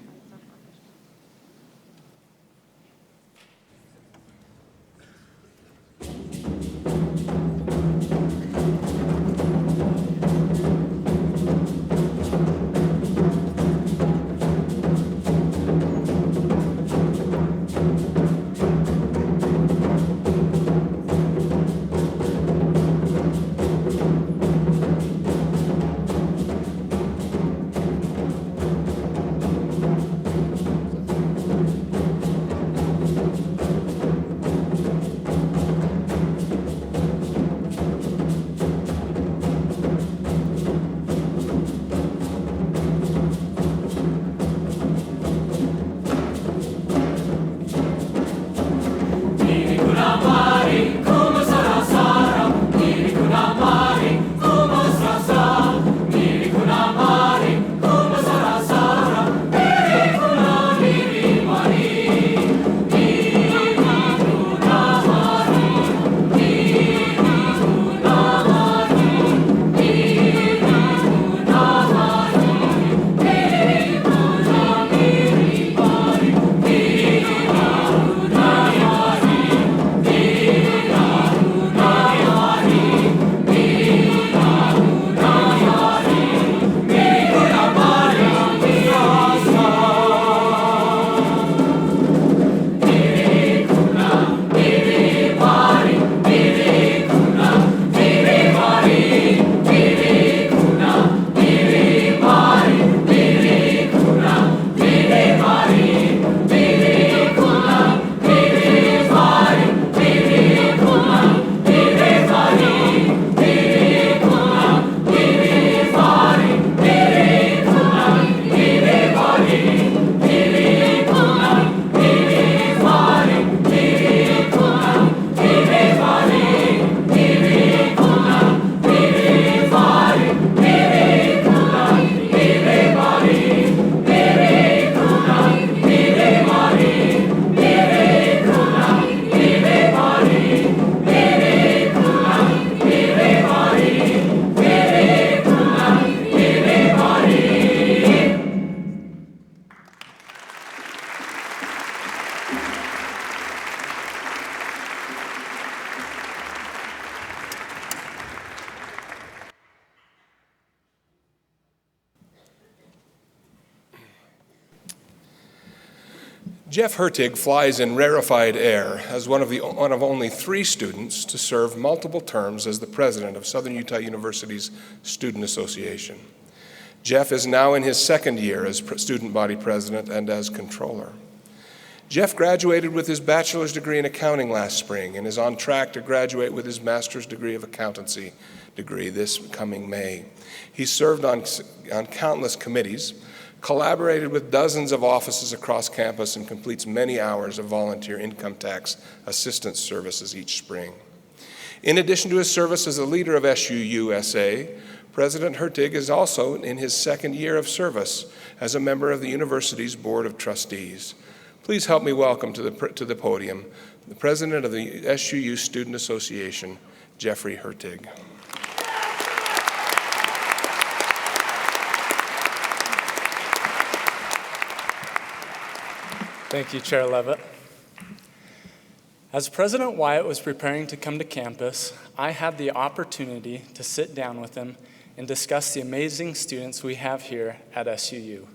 Jeff Hertig flies in rarefied air as one of only 3 students to serve multiple terms as the president of Southern Utah University's Student Association. Jeff is now in his 2nd year as student body president and as controller. Jeff graduated with his bachelor's degree in accounting last spring and is on track to graduate with his master's degree of accountancy degree this coming May. He served on countless committees, collaborated with dozens of offices across campus, and completes many hours of volunteer income tax assistance services each spring. In addition to his service as a leader of SUUSA, President Hertig is also in his 2nd year of service as a member of the university's Board of Trustees. Please help me welcome to the podium the president of the SUU Student Association, Jeffrey Hertig. Thank you, Chair Levitt. As President Wyatt was preparing to come to campus, I had the opportunity to sit down with him and discuss the amazing students we have here at SUU.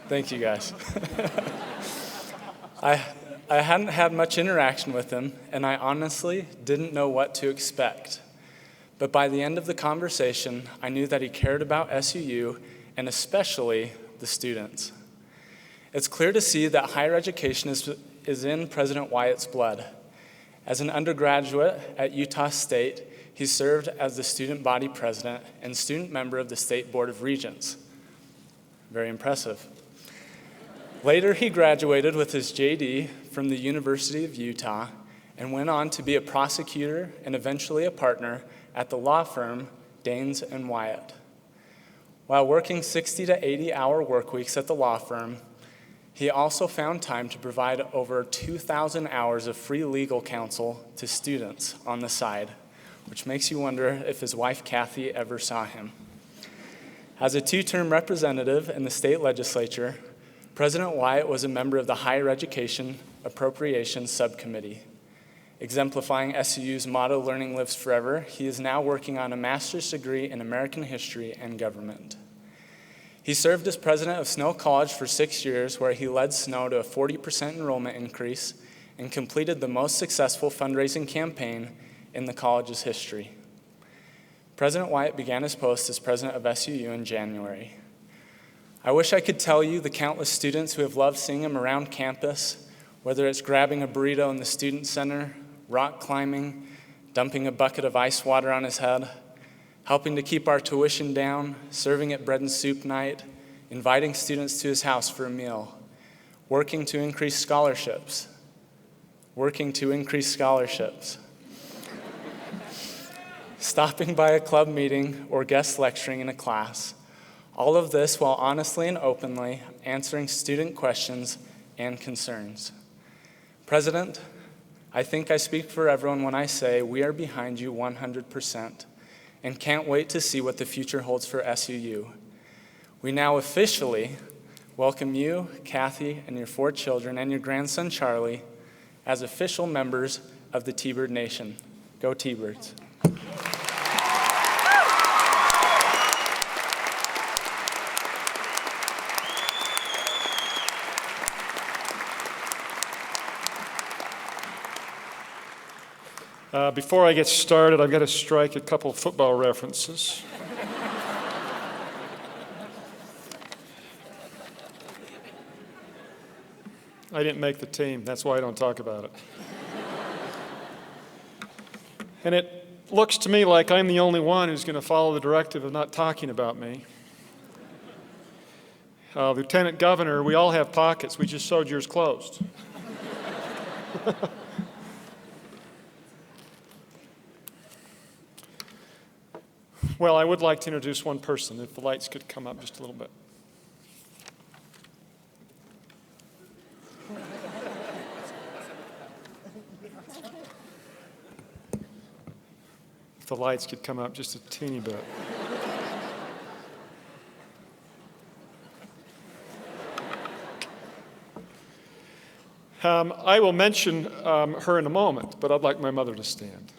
Thank you guys. I hadn't had much interaction with him, and I honestly didn't know what to expect. But by the end of the conversation, I knew that he cared about SUU and especially the students. It's clear to see that higher education is in President Wyatt's blood. As an undergraduate at Utah State, he served as the student body president and student member of the State Board of Regents. Very impressive. Later, he graduated with his JD from the University of Utah and went on to be a prosecutor and eventually a partner at the law firm Daines and Wyatt. While working 60 to 80-hour work weeks at the law firm, he also found time to provide over 2,000 hours of free legal counsel to students on the side, which makes you wonder if his wife Kathy ever saw him. As a 2-term representative in the state legislature, President Wyatt was a member of the Higher Education Appropriations Subcommittee. Exemplifying SUU's motto, Learning Lives Forever, he is now working on a master's degree in American history and government. He served as president of Snow College for 6 years, where he led Snow to a 40% enrollment increase and completed the most successful fundraising campaign in the college's history. President Wyatt began his post as president of SUU in January. I wish I could tell you the countless students who have loved seeing him around campus, whether it's grabbing a burrito in the student center, rock climbing, dumping a bucket of ice water on his head, helping to keep our tuition down, serving at bread and soup night, inviting students to his house for a meal, working to increase scholarships, stopping by a club meeting or guest lecturing in a class. All of this while honestly and openly answering student questions and concerns. President, I think I speak for everyone when I say we are behind you 100% and can't wait to see what the future holds for SUU. We now officially welcome you, Kathy, and your 4 children and your grandson, Charlie, as official members of the T-Bird Nation. Go T-Birds. Before I get started, I've got to strike a couple of football references. I didn't make the team. That's why I don't talk about it. And it looks to me like I'm the only one who's going to follow the directive of not talking about me. Lieutenant Governor, we all have pockets. We just sewed yours closed. Well, I would like to introduce one person, if the lights could come up just a little bit. If the lights could come up just a teeny bit. I will mention her in a moment, but I'd like my mother to stand.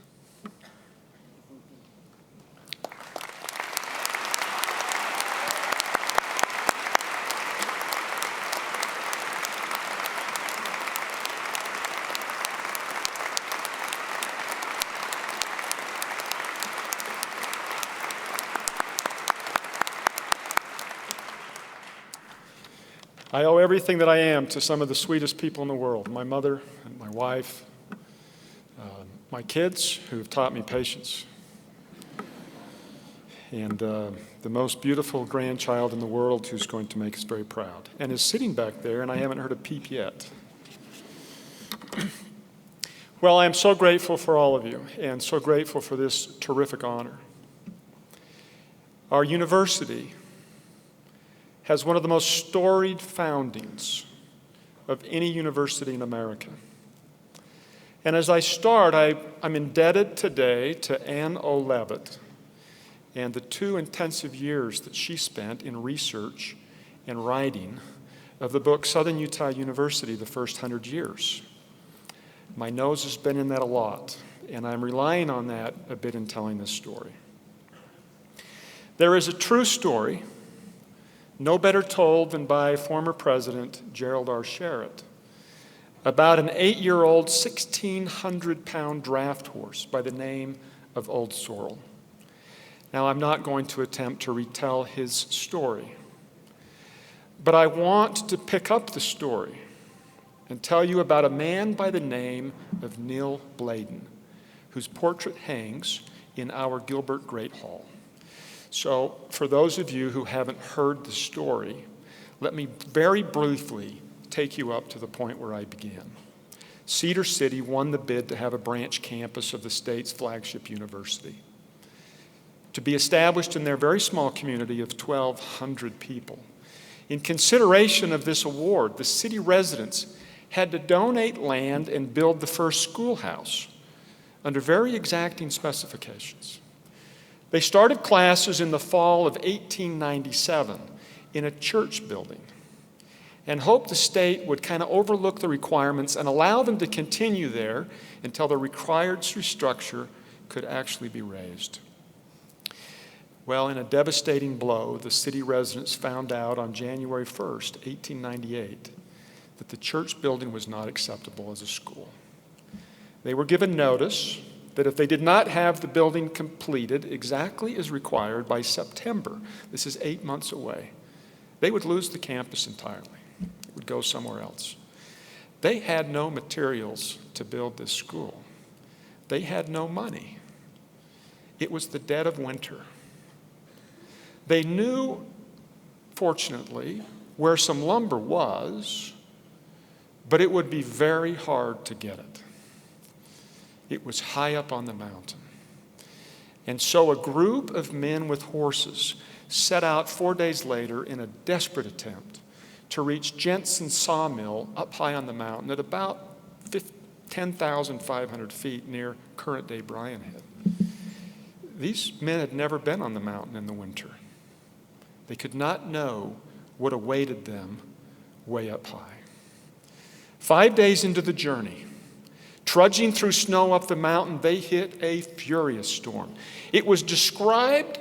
I owe everything that I am to some of the sweetest people in the world, my mother and my wife, my kids who have taught me patience, and the most beautiful grandchild in the world who's going to make us very proud and is sitting back there, and I haven't heard a peep yet. Well, I am so grateful for all of you and so grateful for this terrific honor. Our university has one of the most storied foundings of any university in America. And as I start, I'm indebted today to Ann O. Levitt and the 2 intensive years that she spent in research and writing of the book Southern Utah University, The First 100 Years. My nose has been in that a lot, and I'm relying on that a bit in telling this story. There is a true story, no better told than by former President Gerald R. Sherritt, about an 8-year-old, 1,600-pound draft horse by the name of Old Sorrel. Now, I'm not going to attempt to retell his story, but I want to pick up the story and tell you about a man by the name of Neil Bladen, whose portrait hangs in our Gilbert Great Hall. So, for those of you who haven't heard the story, let me very briefly take you up to the point where I began. Cedar City won the bid to have a branch campus of the state's flagship university, to be established in their very small community of 1,200 people. In consideration of this award, the city residents had to donate land and build the first schoolhouse under very exacting specifications. They started classes in the fall of 1897 in a church building and hoped the state would kind of overlook the requirements and allow them to continue there until the required structure could actually be raised. Well, in a devastating blow, the city residents found out on January 1st, 1898, that the church building was not acceptable as a school. They were given notice that if they did not have the building completed exactly as required by September, this is 8 months away, they would lose the campus entirely. It would go somewhere else. They had no materials to build this school. They had no money. It was the dead of winter. They knew, fortunately, where some lumber was, but it would be very hard to get it. It was high up on the mountain. And so a group of men with horses set out 4 days later in a desperate attempt to reach Jensen's sawmill up high on the mountain at about 10,500 feet near current-day Bryan Head. These men had never been on the mountain in the winter. They could not know what awaited them way up high. 5 days into the journey, trudging through snow up the mountain, they hit a furious storm. It was described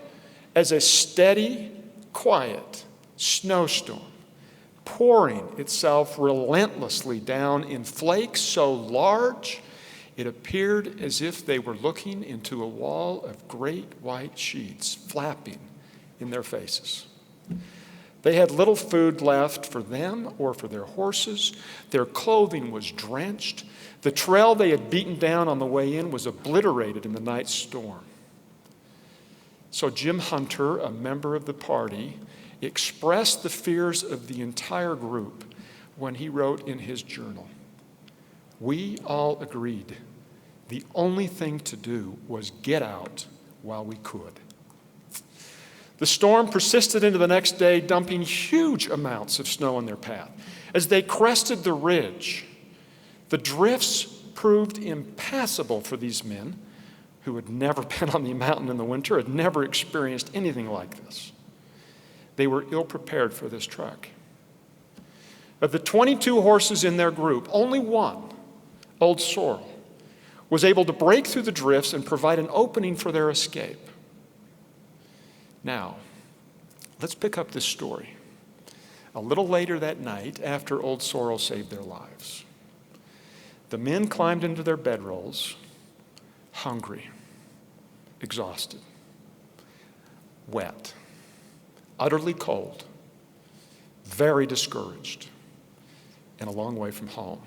as a steady, quiet snowstorm, pouring itself relentlessly down in flakes so large it appeared as if they were looking into a wall of great white sheets flapping in their faces. They had little food left for them or for their horses. Their clothing was drenched. The trail they had beaten down on the way in was obliterated in the night storm. So Jim Hunter, a member of the party, expressed the fears of the entire group when he wrote in his journal, "We all agreed the only thing to do was get out while we could." The storm persisted into the next day, dumping huge amounts of snow in their path. As they crested the ridge, the drifts proved impassable for these men who had never been on the mountain in the winter, had never experienced anything like this. They were ill prepared for this trek. Of the 22 horses in their group, only one, Old Sorrel, was able to break through the drifts and provide an opening for their escape. Now, let's pick up this story a little later that night after Old Sorrel saved their lives. The men climbed into their bedrolls, hungry, exhausted, wet, utterly cold, very discouraged, and a long way from home.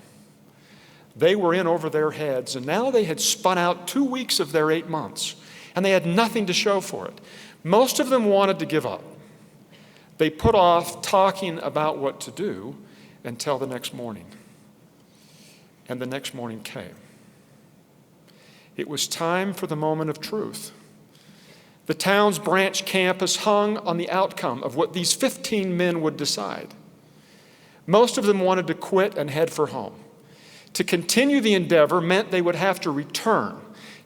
They were in over their heads, and now they had spun out 2 weeks of their 8 months, and they had nothing to show for it. Most of them wanted to give up. They put off talking about what to do until the next morning. And the next morning came. It was time for the moment of truth. The town's branch campus hung on the outcome of what these 15 men would decide. Most of them wanted to quit and head for home. To continue the endeavor meant they would have to return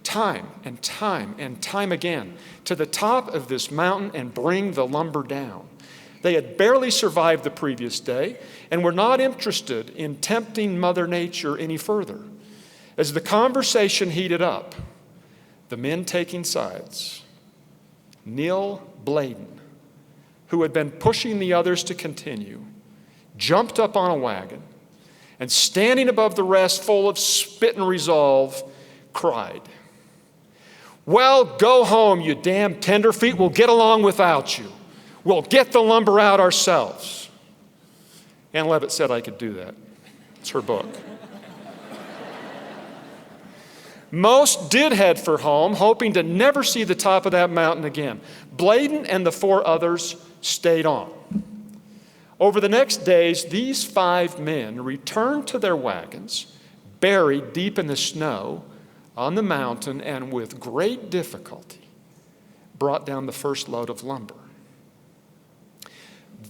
time and time and time again to the top of this mountain and bring the lumber down. They had barely survived the previous day and were not interested in tempting Mother Nature any further. As the conversation heated up, the men taking sides, Neil Bladen, who had been pushing the others to continue, jumped up on a wagon and, standing above the rest, full of spit and resolve, cried, "Well, go home, you damn tenderfeet. We'll get along without you. We'll get the lumber out ourselves." Ann Levitt said I could do that. It's her book. Most did head for home, hoping to never see the top of that mountain again. Bladen and the 4 others stayed on. Over the next days, these 5 men returned to their wagons, buried deep in the snow on the mountain, and with great difficulty brought down the first load of lumber.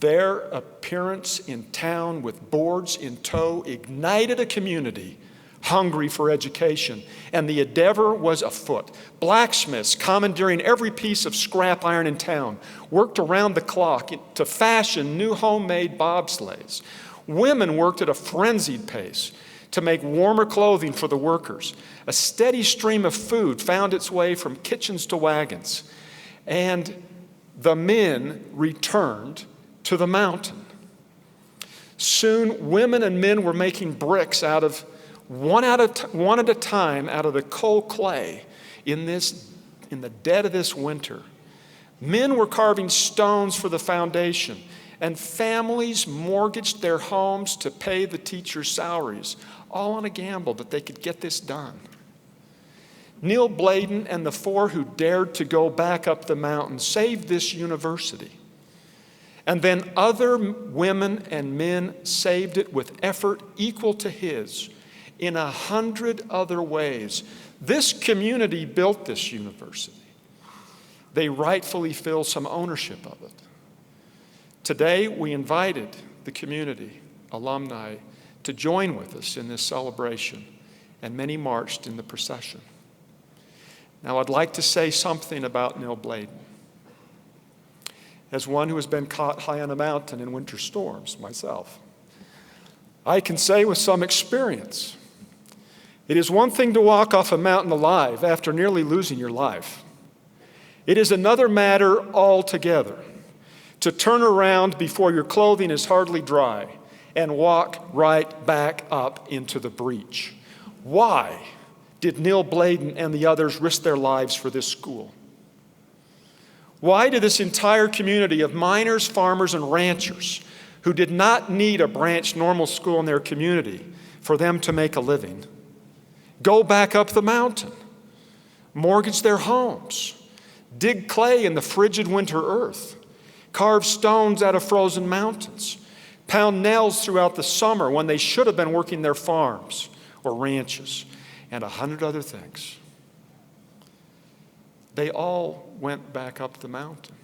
Their appearance in town with boards in tow ignited a community hungry for education, and the endeavor was afoot. Blacksmiths, commandeering every piece of scrap iron in town, worked around the clock to fashion new homemade bobsleighs. Women worked at a frenzied pace to make warmer clothing for the workers. A steady stream of food found its way from kitchens to wagons, and the men returned to the mountain. Soon, women and men were making bricks out of one at a time out of the cold clay in the dead of this winter. Men were carving stones for the foundation, and families mortgaged their homes to pay the teachers' salaries, all on a gamble that they could get this done. Neil Bladen and the 4 who dared to go back up the mountain saved this university. And then other women and men saved it with effort equal to his in 100 other ways. This community built this university. They rightfully feel some ownership of it. Today, we invited the community, alumni, to join with us in this celebration, and many marched in the procession. Now, I'd like to say something about Neil Bladen. As one who has been caught high on a mountain in winter storms myself, I can say with some experience, it is one thing to walk off a mountain alive after nearly losing your life. It is another matter altogether to turn around before your clothing is hardly dry and walk right back up into the breach. Why did Neil Bladen and the others risk their lives for this school? Why did this entire community of miners, farmers, and ranchers, who did not need a branch normal school in their community for them to make a living, go back up the mountain, mortgage their homes, dig clay in the frigid winter earth, carve stones out of frozen mountains, pound nails throughout the summer when they should have been working their farms or ranches, and 100 other things? They all went back up the mountain.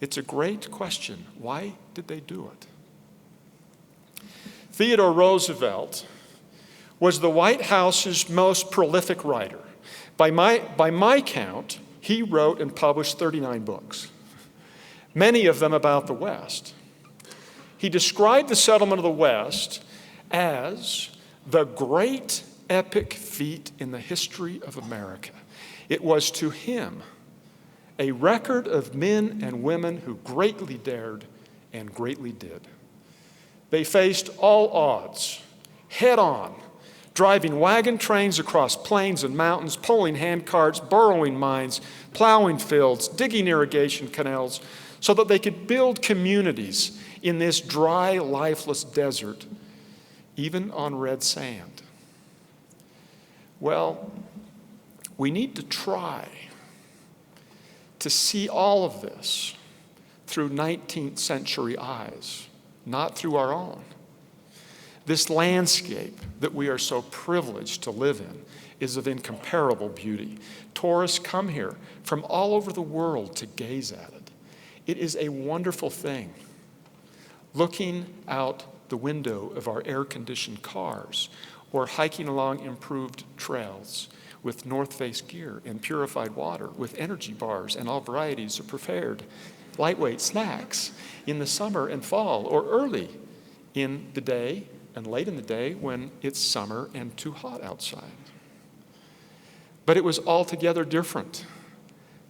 It's a great question. Why did they do it? Theodore Roosevelt was the White House's most prolific writer. By my count, he wrote and published 39 books, many of them about the West. He described the settlement of the West as the great epic feat in the history of America. It was to him a record of men and women who greatly dared and greatly did. They faced all odds, head on, driving wagon trains across plains and mountains, pulling hand carts, burrowing mines, plowing fields, digging irrigation canals, so that they could build communities in this dry, lifeless desert, even on red sand? Well, we need to try to see all of this through 19th century eyes, not through our own. This landscape that we are so privileged to live in is of incomparable beauty. Tourists come here from all over the world to gaze at it. It is a wonderful thing. Looking out the window of our air-conditioned cars or hiking along improved trails with North Face gear and purified water with energy bars and all varieties of prepared lightweight snacks in the summer and fall, or early in the day and late in the day when it's summer and too hot outside. But it was altogether different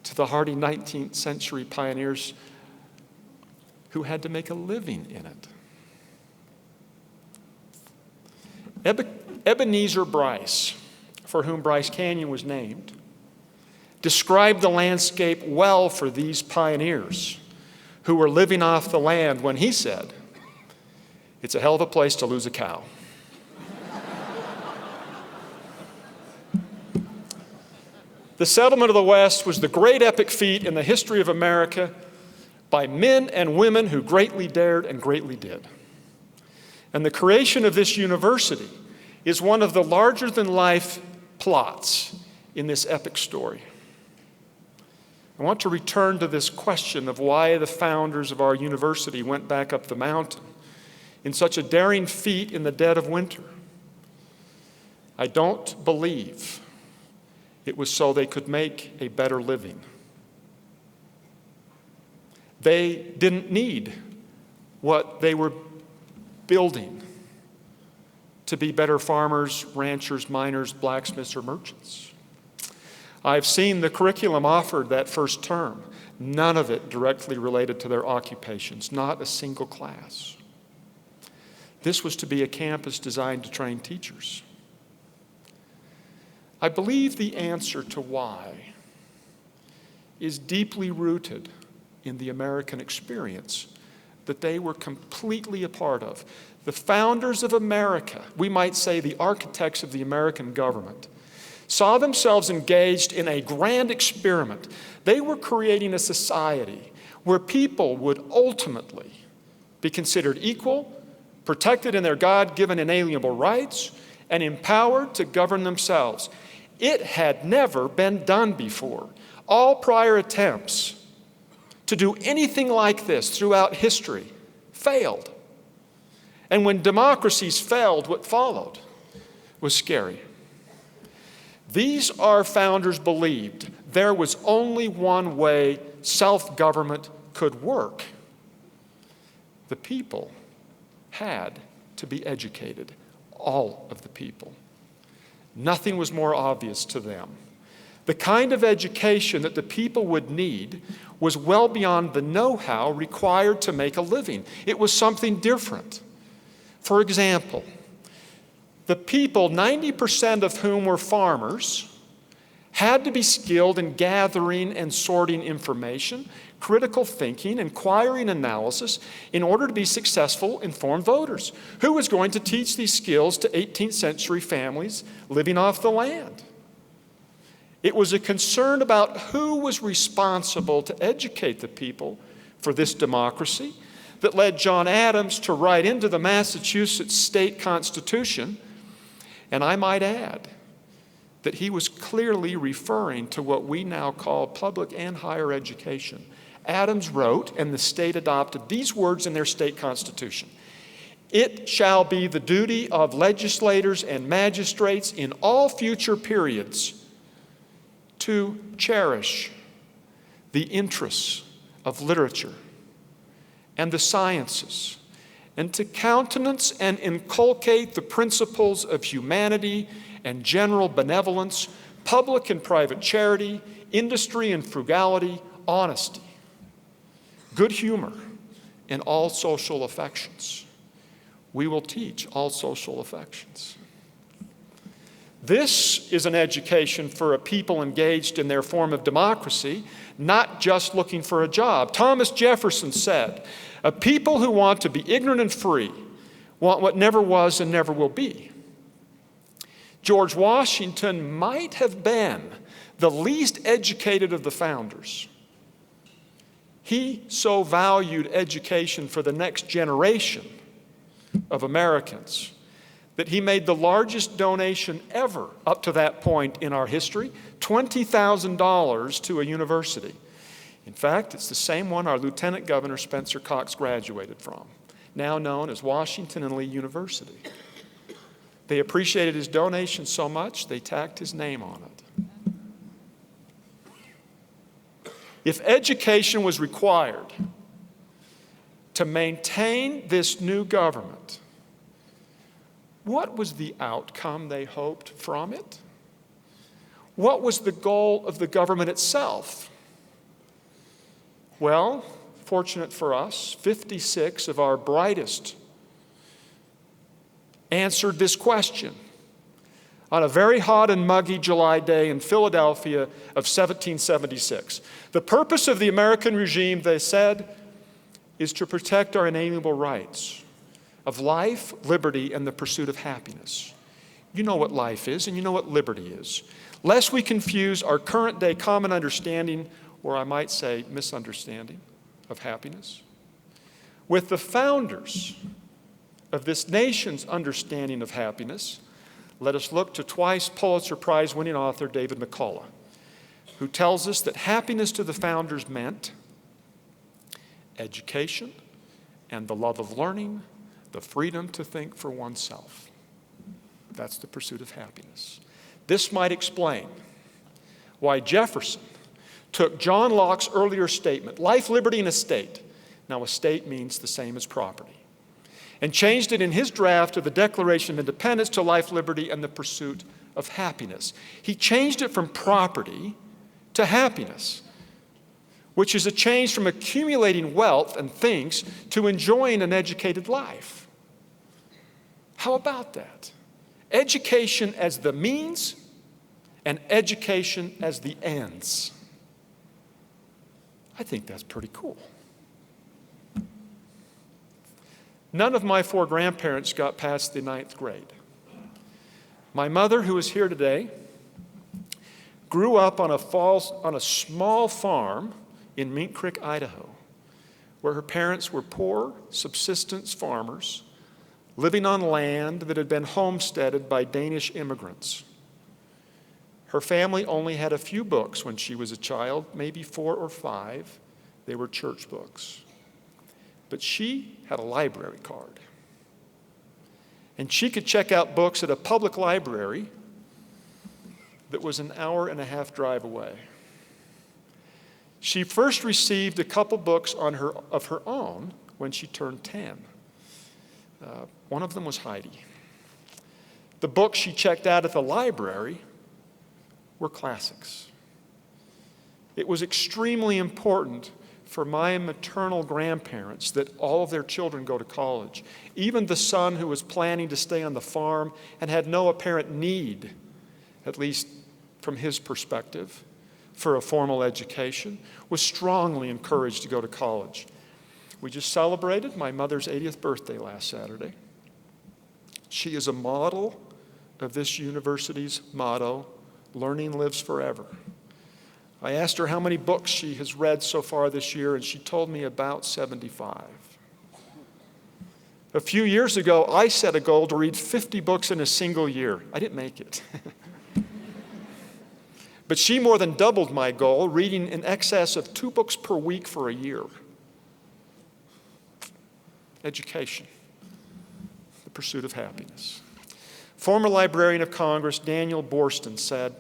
to the hardy 19th century pioneers who had to make a living in it. Ebenezer Bryce, for whom Bryce Canyon was named, described the landscape well for these pioneers who were living off the land when he said, "It's a hell of a place to lose a cow." The settlement of the West was the great epic feat in the history of America by men and women who greatly dared and greatly did. And the creation of this university is one of the larger-than-life plots in this epic story. I want to return to this question of why the founders of our university went back up the mountain in such a daring feat in the dead of winter. I don't believe it was so they could make a better living. They didn't need what they were building to be better farmers, ranchers, miners, blacksmiths, or merchants. I've seen the curriculum offered that first term, none of it directly related to their occupations, not a single class. This was to be a campus designed to train teachers. I believe the answer to why is deeply rooted in the American experience that they were completely a part of. The founders of America, we might say the architects of the American government, saw themselves engaged in a grand experiment. They were creating a society where people would ultimately be considered equal, protected in their God-given inalienable rights, and empowered to govern themselves. It had never been done before. All prior attempts to do anything like this throughout history failed. And when democracies failed, what followed was scary. These our founders believed there was only one way self-government could work. The people had to be educated, all of the people. Nothing was more obvious to them. The kind of education that the people would need was well beyond the know-how required to make a living. It was something different. For example, the people, 90% of whom were farmers, had to be skilled in gathering and sorting information, critical thinking, inquiring analysis, in order to be successful, informed voters. Who was going to teach these skills to 18th century families living off the land? It was a concern about who was responsible to educate the people for this democracy that led John Adams to write into the Massachusetts state constitution, and I might add that he was clearly referring to what we now call public and higher education. Adams wrote, and the state adopted these words in their state constitution: "It shall be the duty of legislators and magistrates in all future periods to cherish the interests of literature and the sciences, and to countenance and inculcate the principles of humanity and general benevolence, public and private charity, industry and frugality, honesty, good humor, and all social affections." We will teach all social affections. This is an education for a people engaged in their form of democracy, not just looking for a job. Thomas Jefferson said, "A people who want to be ignorant and free want what never was and never will be." George Washington might have been the least educated of the founders. He so valued education for the next generation of Americans that he made the largest donation ever up to that point in our history, $20,000 to a university. In fact, it's the same one our Lieutenant Governor Spencer Cox graduated from, now known as Washington and Lee University. They appreciated his donation so much, they tacked his name on it. If education was required to maintain this new government, what was the outcome they hoped from it? What was the goal of the government itself? Well, fortunate for us, 56 of our brightest answered this question on a very hot and muggy July day in Philadelphia of 1776. The purpose of the American regime, they said, is to protect our inalienable rights of life, liberty, and the pursuit of happiness. You know what life is, and you know what liberty is. Lest we confuse our current day common understanding, or I might say misunderstanding, of happiness with the founders of this nation's understanding of happiness, let us look to twice Pulitzer Prize winning author David McCullough, who tells us that happiness to the founders meant education and the love of learning, the freedom to think for oneself. That's the pursuit of happiness. This might explain why Jefferson took John Locke's earlier statement, life, liberty, and estate. Now, estate means the same as property. And changed it in his draft of the Declaration of Independence to life, liberty, and the pursuit of happiness. He changed it from property to happiness, which is a change from accumulating wealth and things to enjoying an educated life. How about that? Education as the means and education as the ends. I think that's pretty cool. None of my 4 grandparents got past the 9th grade. My mother, who is here today, grew up on a small farm in Mink Creek, Idaho, where her parents were poor subsistence farmers living on land that had been homesteaded by Danish immigrants. Her family only had a few books when she was a child, maybe 4 or 5. They were church books. But she had a library card. And she could check out books at a public library that was an hour-and-a-half drive away. She first received a couple books of her own when she turned 10. One of them was Heidi. The books she checked out at the library were classics. It was extremely important for my maternal grandparents that all of their children go to college. Even the son who was planning to stay on the farm and had no apparent need, at least from his perspective, for a formal education, was strongly encouraged to go to college. We just celebrated my mother's 80th birthday last Saturday. She is a model of this university's motto, learning lives forever. I asked her how many books she has read so far this year, and she told me about 75. A few years ago, I set a goal to read 50 books in a single year. I didn't make it. But she more than doubled my goal, reading in excess of 2 books per week for a year. Education, the pursuit of happiness. Former Librarian of Congress Daniel Borston said,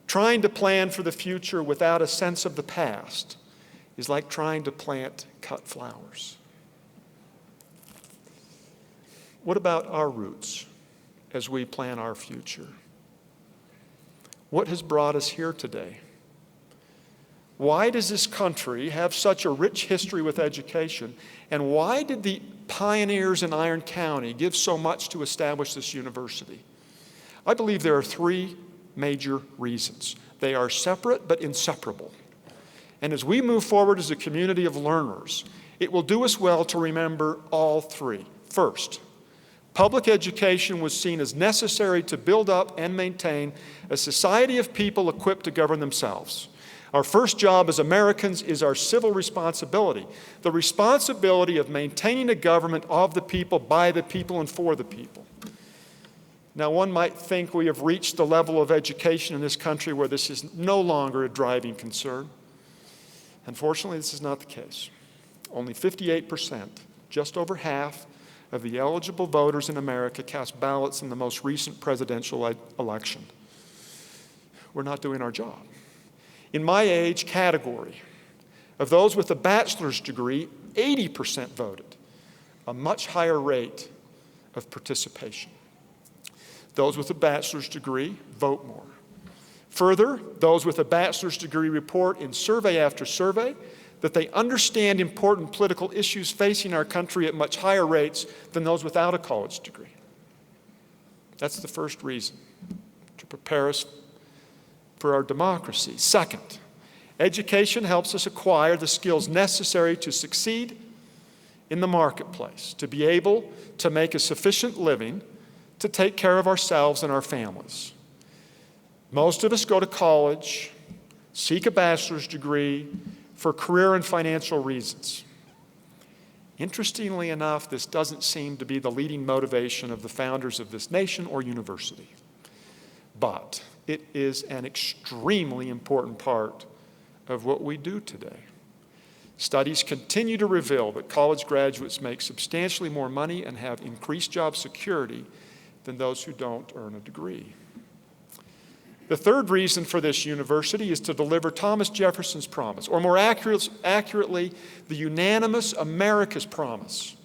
"Trying to plan for the future without a sense of the past is like trying to plant cut flowers." What about our roots as we plan our future? What has brought us here today? Why does this country have such a rich history with education? And why did the pioneers in Iron County give so much to establish this university? I believe there are three major reasons. They are separate but inseparable. And as we move forward as a community of learners, it will do us well to remember all three. First, public education was seen as necessary to build up and maintain a society of people equipped to govern themselves. Our first job as Americans is our civil responsibility, the responsibility of maintaining a government of the people, by the people, and for the people. Now, one might think we have reached the level of education in this country where this is no longer a driving concern. Unfortunately, this is not the case. Only 58%, just over half, of the eligible voters in America cast ballots in the most recent presidential election. We're not doing our job. In my age category, of those with a bachelor's degree, 80% voted, a much higher rate of participation. Those with a bachelor's degree vote more. Further, those with a bachelor's degree report in survey after survey that they understand important political issues facing our country at much higher rates than those without a college degree. That's the first reason, to prepare us for our democracy. Second, education helps us acquire the skills necessary to succeed in the marketplace, to be able to make a sufficient living to take care of ourselves and our families. Most of us go to college, seek a bachelor's degree for career and financial reasons. Interestingly enough, this doesn't seem to be the leading motivation of the founders of this nation or university. But it is an extremely important part of what we do today. Studies continue to reveal that college graduates make substantially more money and have increased job security than those who don't earn a degree. The third reason for this university is to deliver Thomas Jefferson's promise, or more accurately, the unanimous America's promise,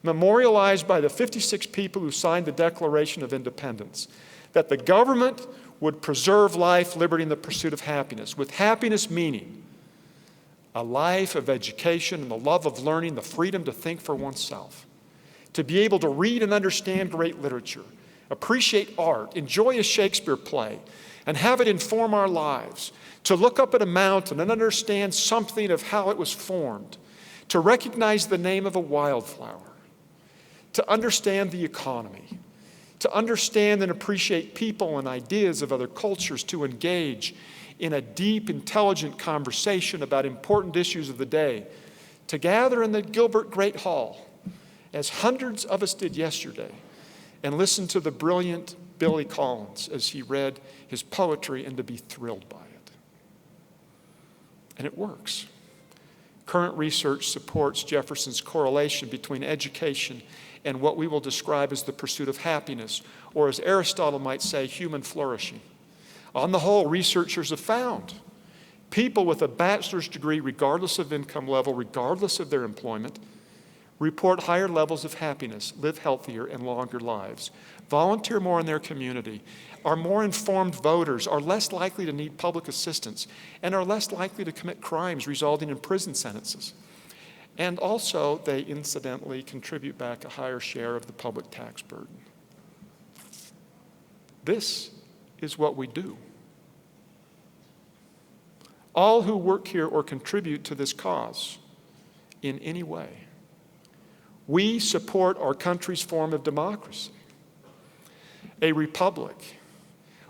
memorialized by the 56 people who signed the Declaration of Independence, that the government would preserve life, liberty, and the pursuit of happiness, with happiness meaning a life of education and the love of learning, the freedom to think for oneself, to be able to read and understand great literature, appreciate art, enjoy a Shakespeare play, and have it inform our lives, to look up at a mountain and understand something of how it was formed, to recognize the name of a wildflower, to understand the economy, to understand and appreciate people and ideas of other cultures, to engage in a deep, intelligent conversation about important issues of the day, to gather in the Gilbert Great Hall, as hundreds of us did yesterday, and listen to the brilliant Billy Collins as he read his poetry and to be thrilled by it. And it works. Current research supports Jefferson's correlation between education and what we will describe as the pursuit of happiness, or as Aristotle might say, human flourishing. On the whole, researchers have found people with a bachelor's degree, regardless of income level, regardless of their employment, report higher levels of happiness, live healthier and longer lives, volunteer more in their community, are more informed voters, are less likely to need public assistance, and are less likely to commit crimes resulting in prison sentences. And also, they incidentally contribute back a higher share of the public tax burden. This is what we do. All who work here or contribute to this cause in any way, we support our country's form of democracy, a republic.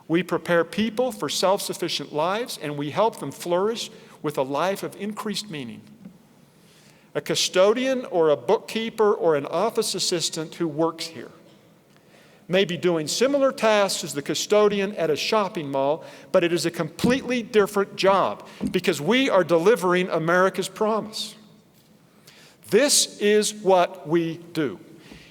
We prepare people for self-sufficient lives, and we help them flourish with a life of increased meaning. A custodian or a bookkeeper or an office assistant who works here may be doing similar tasks as the custodian at a shopping mall, but it is a completely different job because we are delivering America's promise. This is what we do.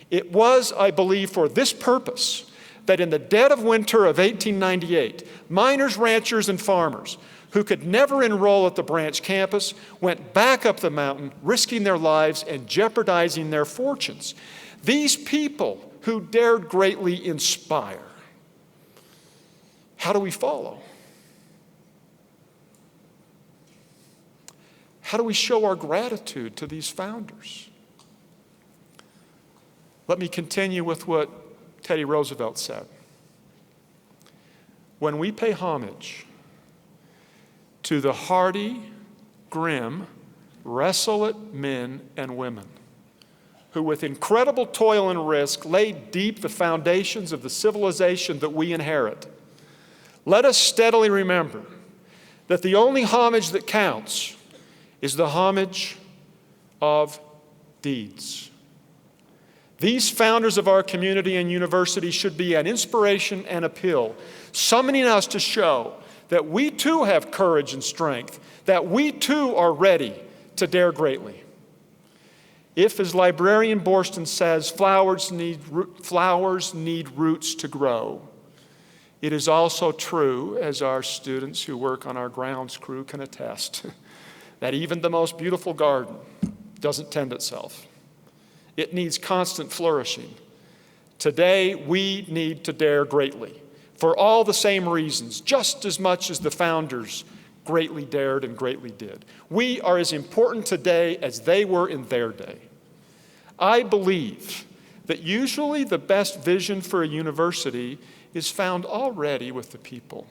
It was, I believe, for this purpose that in the dead of winter of 1898, miners, ranchers, and farmers who could never enroll at the branch campus went back up the mountain, risking their lives and jeopardizing their fortunes. These people who dared greatly inspire. How do we follow? How do we show our gratitude to these founders? Let me continue with what Teddy Roosevelt said. when we pay homage to the hardy, grim, resolute men and women who with incredible toil and risk laid deep the foundations of the civilization that we inherit, let us steadily remember that the only homage that counts is the homage of deeds. These founders of our community and university should be an inspiration and appeal, summoning us to show that we too have courage and strength, that we too are ready to dare greatly. If, as librarian Borston says, flowers need roots to grow, it is also true, as our students who work on our grounds crew can attest, that even the most beautiful garden doesn't tend itself. It needs constant flourishing. Today, we need to dare greatly, for all the same reasons, just as much as the founders greatly dared and greatly did. We are as important today as they were in their day. I believe that usually the best vision for a university is found already with the people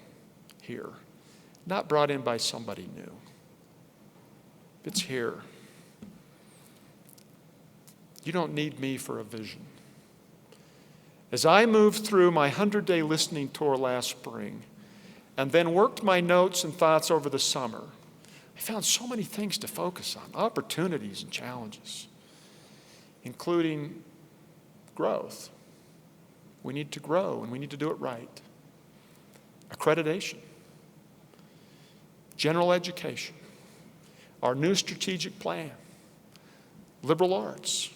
here, not brought in by somebody new. It's here. You don't need me for a vision. As I moved through my 100-day listening tour last spring, and then worked my notes and thoughts over the summer, I found so many things to focus on, opportunities and challenges, including growth. We need to grow, and we need to do it right. Accreditation, general education, our new strategic plan, liberal arts,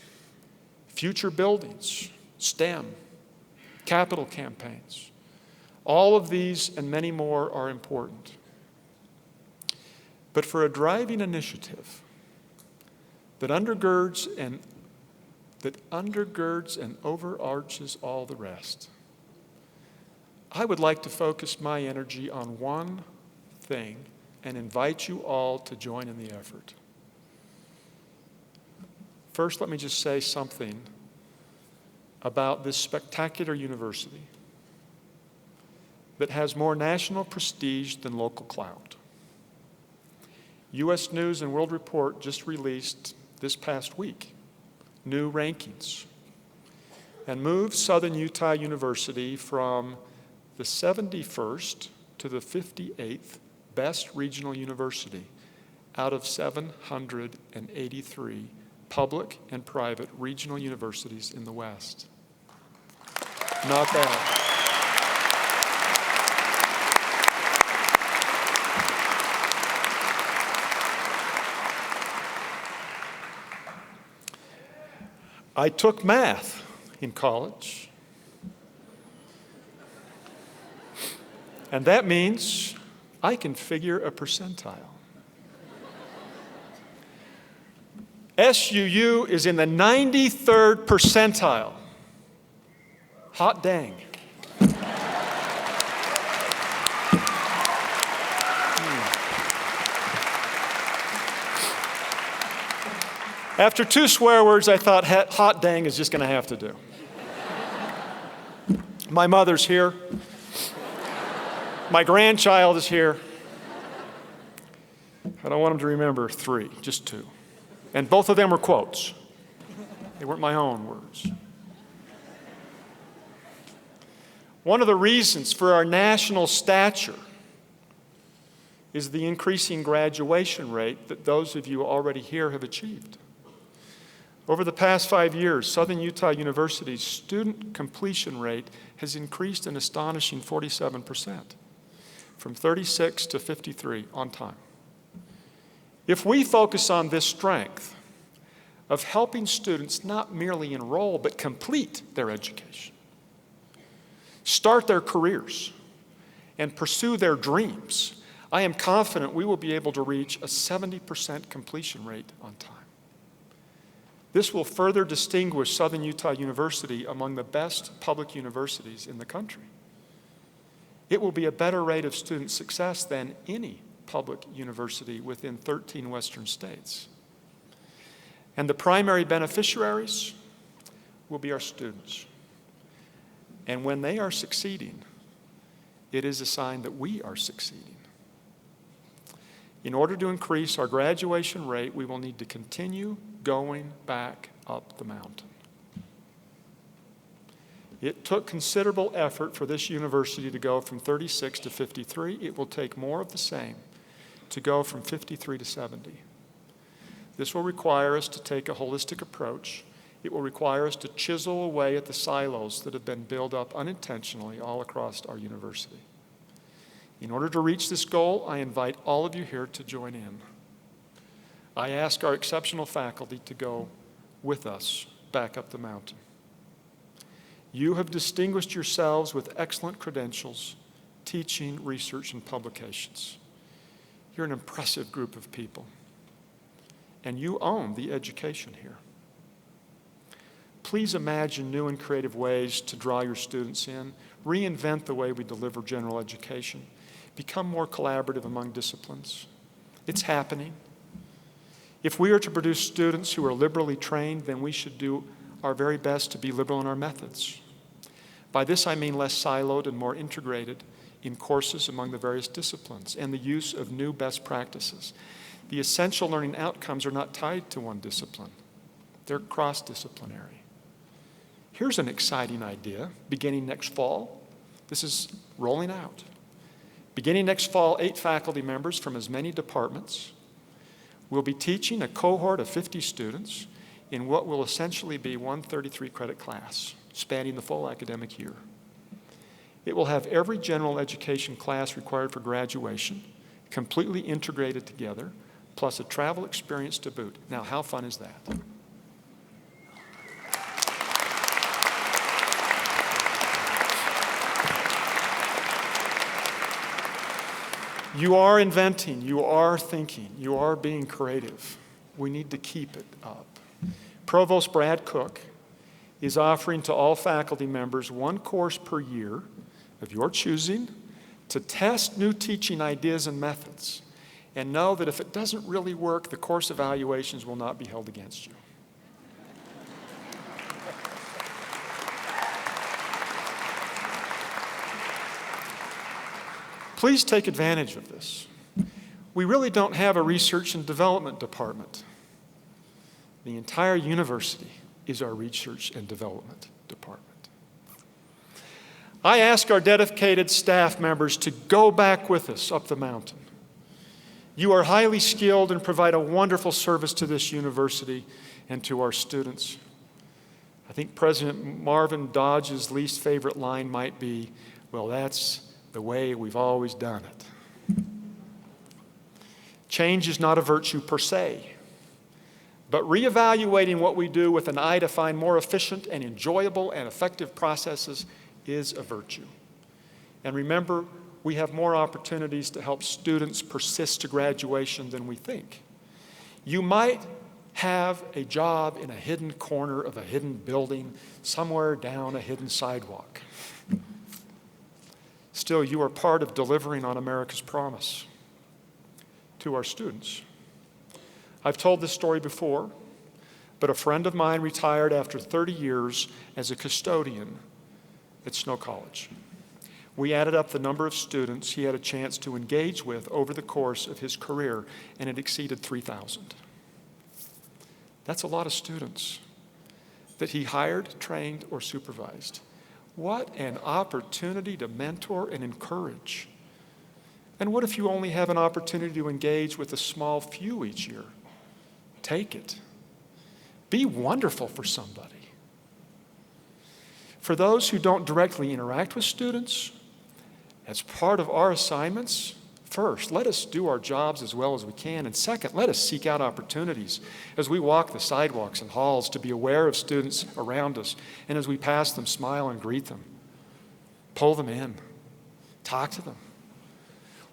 future buildings, STEM, capital campaigns. All of these and many more are important. But for a driving initiative that undergirds and overarches all the rest, I would like to focus my energy on one thing and invite you all to join in the effort. First, let me just say something about this spectacular university that has more national prestige than local clout. U.S. News and World Report just released this past week new rankings and moved Southern Utah University from the 71st to the 58th best regional university out of 783 public and private regional universities in the West. Not bad. I took math in college, and that means I can figure a percentile. SUU is in the 93rd percentile. Hot dang. After 2 swear words, I thought hot dang is just going to have to do. My mother's here. My grandchild is here. I don't want them to remember 3, just 2. And both of them were quotes. They weren't my own words. One of the reasons for our national stature is the increasing graduation rate that those of you already here have achieved. Over the past 5 years, Southern Utah University's student completion rate has increased an astonishing 47%, from 36 to 53 on time. If we focus on this strength of helping students not merely enroll, but complete their education, start their careers, and pursue their dreams, I am confident we will be able to reach a 70% completion rate on time. This will further distinguish Southern Utah University among the best public universities in the country. It will be a better rate of student success than any public university within 13 western states. And the primary beneficiaries will be our students. And when they are succeeding, It is a sign that we are succeeding. In order to increase our graduation rate, we will need to continue going back up the mountain. It took considerable effort for this university to go from 36 to 53. It will take more of the same to go from 53 to 70. This will require us to take a holistic approach. It will require us to chisel away at the silos that have been built up unintentionally all across our university. In order to reach this goal, I invite all of you here to join in. I ask our exceptional faculty to go with us back up the mountain. You have distinguished yourselves with excellent credentials, teaching, research, and publications. You're an impressive group of people, and you own the education here. Please imagine new and creative ways to draw your students in, reinvent the way we deliver general education, become more collaborative among disciplines. It's happening. If we are to produce students who are liberally trained, then we should do our very best to be liberal in our methods. By this I mean less siloed and more integrated in courses among the various disciplines and the use of new best practices. The essential learning outcomes are not tied to one discipline. They're cross-disciplinary. Here's an exciting idea beginning next fall. This is rolling out. Beginning next fall, 8 faculty members from as many departments will be teaching a cohort of 50 students in what will essentially be one 33-credit class, spanning the full academic year. It will have every general education class required for graduation, completely integrated together, plus a travel experience to boot. Now, how fun is that? You are inventing, you are thinking, you are being creative. We need to keep it up. Provost Brad Cook is offering to all faculty members 1 course per year of your choosing to test new teaching ideas and methods, and know that if it doesn't really work, the course evaluations will not be held against you. Please take advantage of this. We really don't have a research and development department. The entire university is our research and development department. I ask our dedicated staff members to go back with us up the mountain. You are highly skilled and provide a wonderful service to this university and to our students. I think President Marvin Dodge's least favorite line might be, well, that's the way we've always done it. Change is not a virtue per se, but reevaluating what we do with an eye to find more efficient and enjoyable and effective processes is a virtue. And remember, we have more opportunities to help students persist to graduation than we think. You might have a job in a hidden corner of a hidden building somewhere down a hidden sidewalk. Still, you are part of delivering on America's promise to our students. I've told this story before, but a friend of mine retired after 30 years as a custodian at Snow College. We added up the number of students he had a chance to engage with over the course of his career, and it exceeded 3,000. That's a lot of students that he hired, trained, or supervised. What an opportunity to mentor and encourage. And what if you only have an opportunity to engage with a small few each year? Take it. Be wonderful for somebody. For those who don't directly interact with students, as part of our assignments, first, let us do our jobs as well as we can. And second, let us seek out opportunities as we walk the sidewalks and halls to be aware of students around us. And as we pass them, smile and greet them. Pull them in. Talk to them.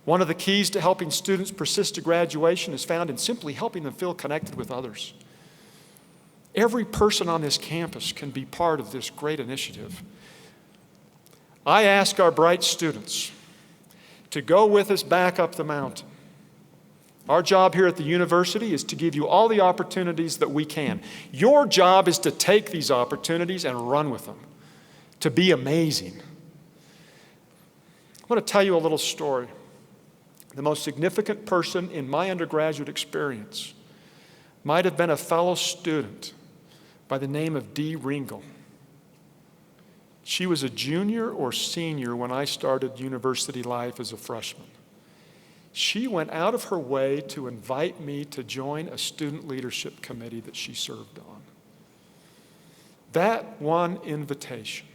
One of the keys to helping students persist to graduation is found in simply helping them feel connected with others. Every person on this campus can be part of this great initiative. I ask our bright students to go with us back up the mountain. Our job here at the university is to give you all the opportunities that we can. Your job is to take these opportunities and run with them, to be amazing. I want to tell you a little story. The most significant person in my undergraduate experience might have been a fellow student by the name of Dee Ringel. She was a junior or senior when I started university life as a freshman. She went out of her way to invite me to join a student leadership committee that she served on. That one invitation,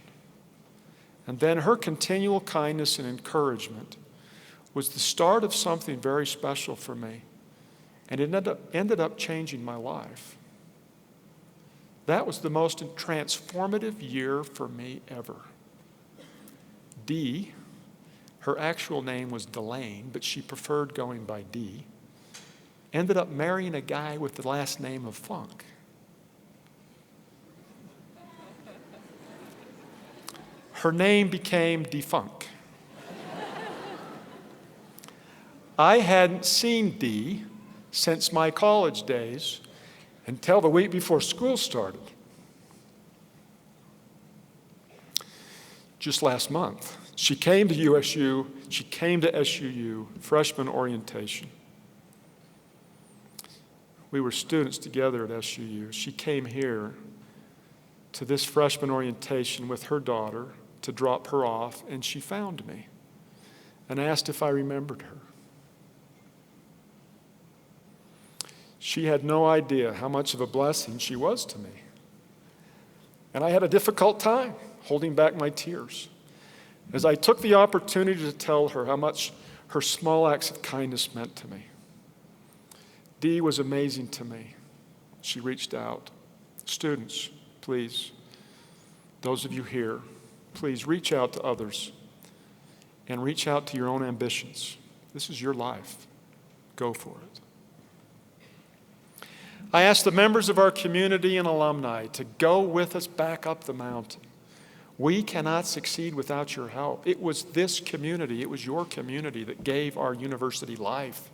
and then her continual kindness and encouragement, was the start of something very special for me, and it ended up changing my life. That was the most transformative year for me ever. Dee, her actual name was Delane, but she preferred going by Dee, ended up marrying a guy with the last name of Funk. Her name became Defunk. I hadn't seen Dee since my college days until the week before school started. Just last month, she came to USU, she came to SUU, freshman orientation. We were students together at SUU. She came here to this freshman orientation with her daughter to drop her off, and she found me and asked if I remembered her. She had no idea how much of a blessing she was to me. And I had a difficult time holding back my tears as I took the opportunity to tell her how much her small acts of kindness meant to me. Dee was amazing to me. She reached out. Students, please, those of you here, please reach out to others and reach out to your own ambitions. This is your life. Go for it. I asked the members of our community and alumni to go with us back up the mountain. We cannot succeed without your help. It was this community, it was your community that gave our university life.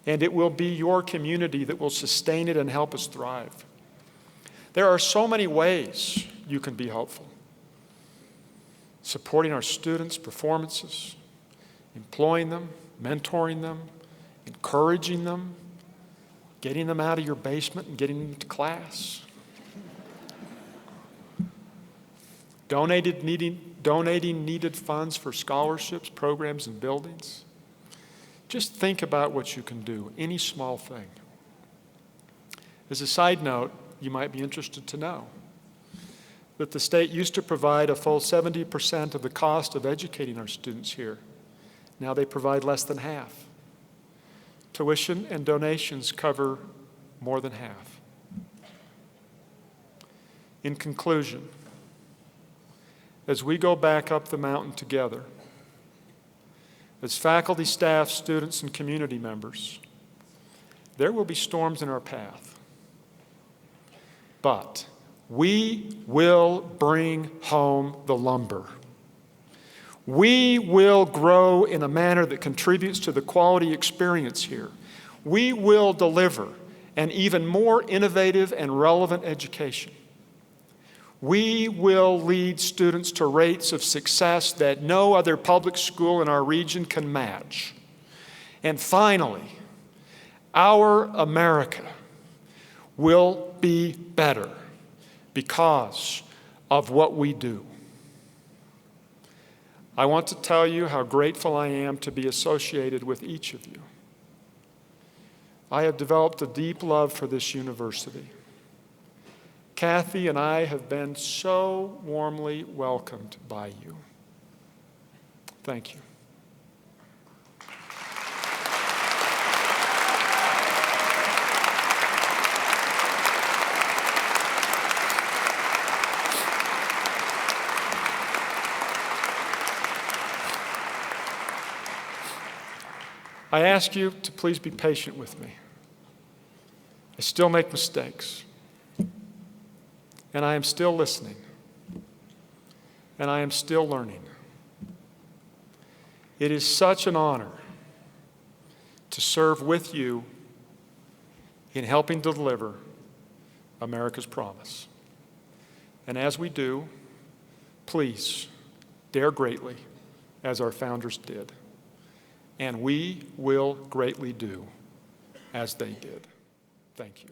And it will be your community that will sustain it and help us thrive. There are so many ways you can be helpful. Supporting our students' performances, employing them, mentoring them, encouraging them, getting them out of your basement and getting them to class. Donating needed funds for scholarships, programs, and buildings. Just think about what you can do, any small thing. As a side note, you might be interested to know that the state used to provide a full 70% of the cost of educating our students here. Now they provide less than half. Tuition and donations cover more than half. In conclusion, as we go back up the mountain together, as faculty, staff, students, and community members, there will be storms in our path. But we will bring home the lumber. We will grow in a manner that contributes to the quality experience here. We will deliver an even more innovative and relevant education. We will lead students to rates of success that no other public school in our region can match. And finally, our America will be better because of what we do. I want to tell you how grateful I am to be associated with each of you. I have developed a deep love for this university. Kathy and I have been so warmly welcomed by you. Thank you. I ask you to please be patient with me. I still make mistakes. And I am still listening. And I am still learning. It is such an honor to serve with you in helping to deliver America's promise. And as we do, please dare greatly as our founders did. And we will greatly do as they did. Thank you.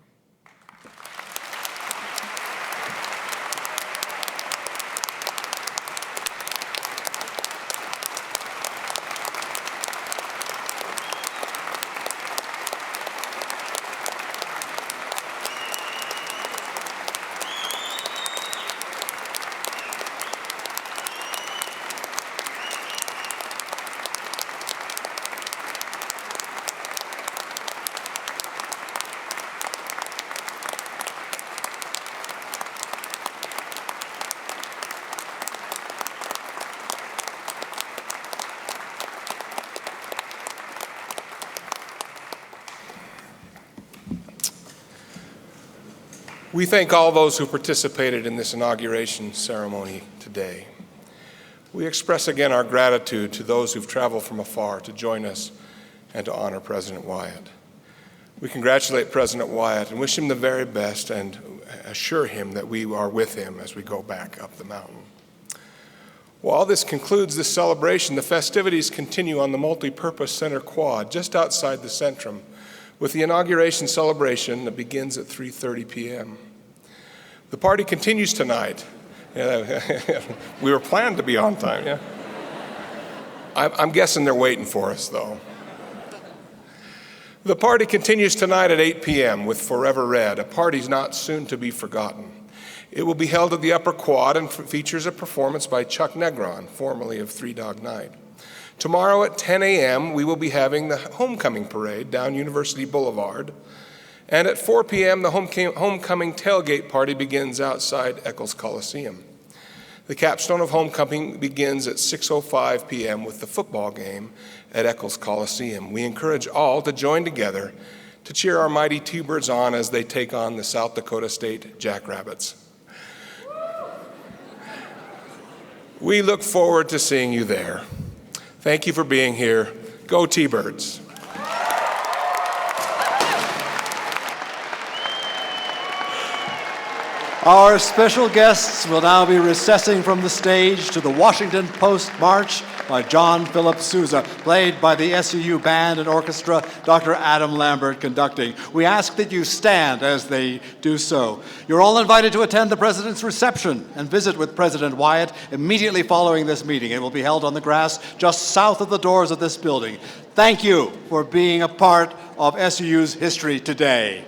We thank all those who participated in this inauguration ceremony today. We express again our gratitude to those who've traveled from afar to join us and to honor President Wyatt. We congratulate President Wyatt and wish him the very best and assure him that we are with him as we go back up the mountain. While this concludes this celebration, the festivities continue on the multi-purpose center quad just outside the Centrum with the inauguration celebration that begins at 3:30 p.m. The party continues tonight. We were planned to be on time, yeah. I'm guessing they're waiting for us, though. The party continues tonight at 8 p.m. with Forever Red, a party not soon to be forgotten. It will be held at the Upper Quad and features a performance by Chuck Negron, formerly of Three Dog Night. Tomorrow at 10 a.m., we will be having the homecoming parade down University Boulevard. And at 4 p.m., the homecoming tailgate party begins outside Eccles Coliseum. The capstone of homecoming begins at 6:05 p.m. with the football game at Eccles Coliseum. We encourage all to join together to cheer our mighty T-Birds on as they take on the South Dakota State Jackrabbits. We look forward to seeing you there. Thank you for being here. Go T-Birds. Our special guests will now be recessing from the stage to the Washington Post March by John Philip Sousa, played by the SUU Band and Orchestra, Dr. Adam Lambert conducting. We ask that you stand as they do so. You're all invited to attend the President's reception and visit with President Wyatt immediately following this meeting. It will be held on the grass just south of the doors of this building. Thank you for being a part of SUU's history today.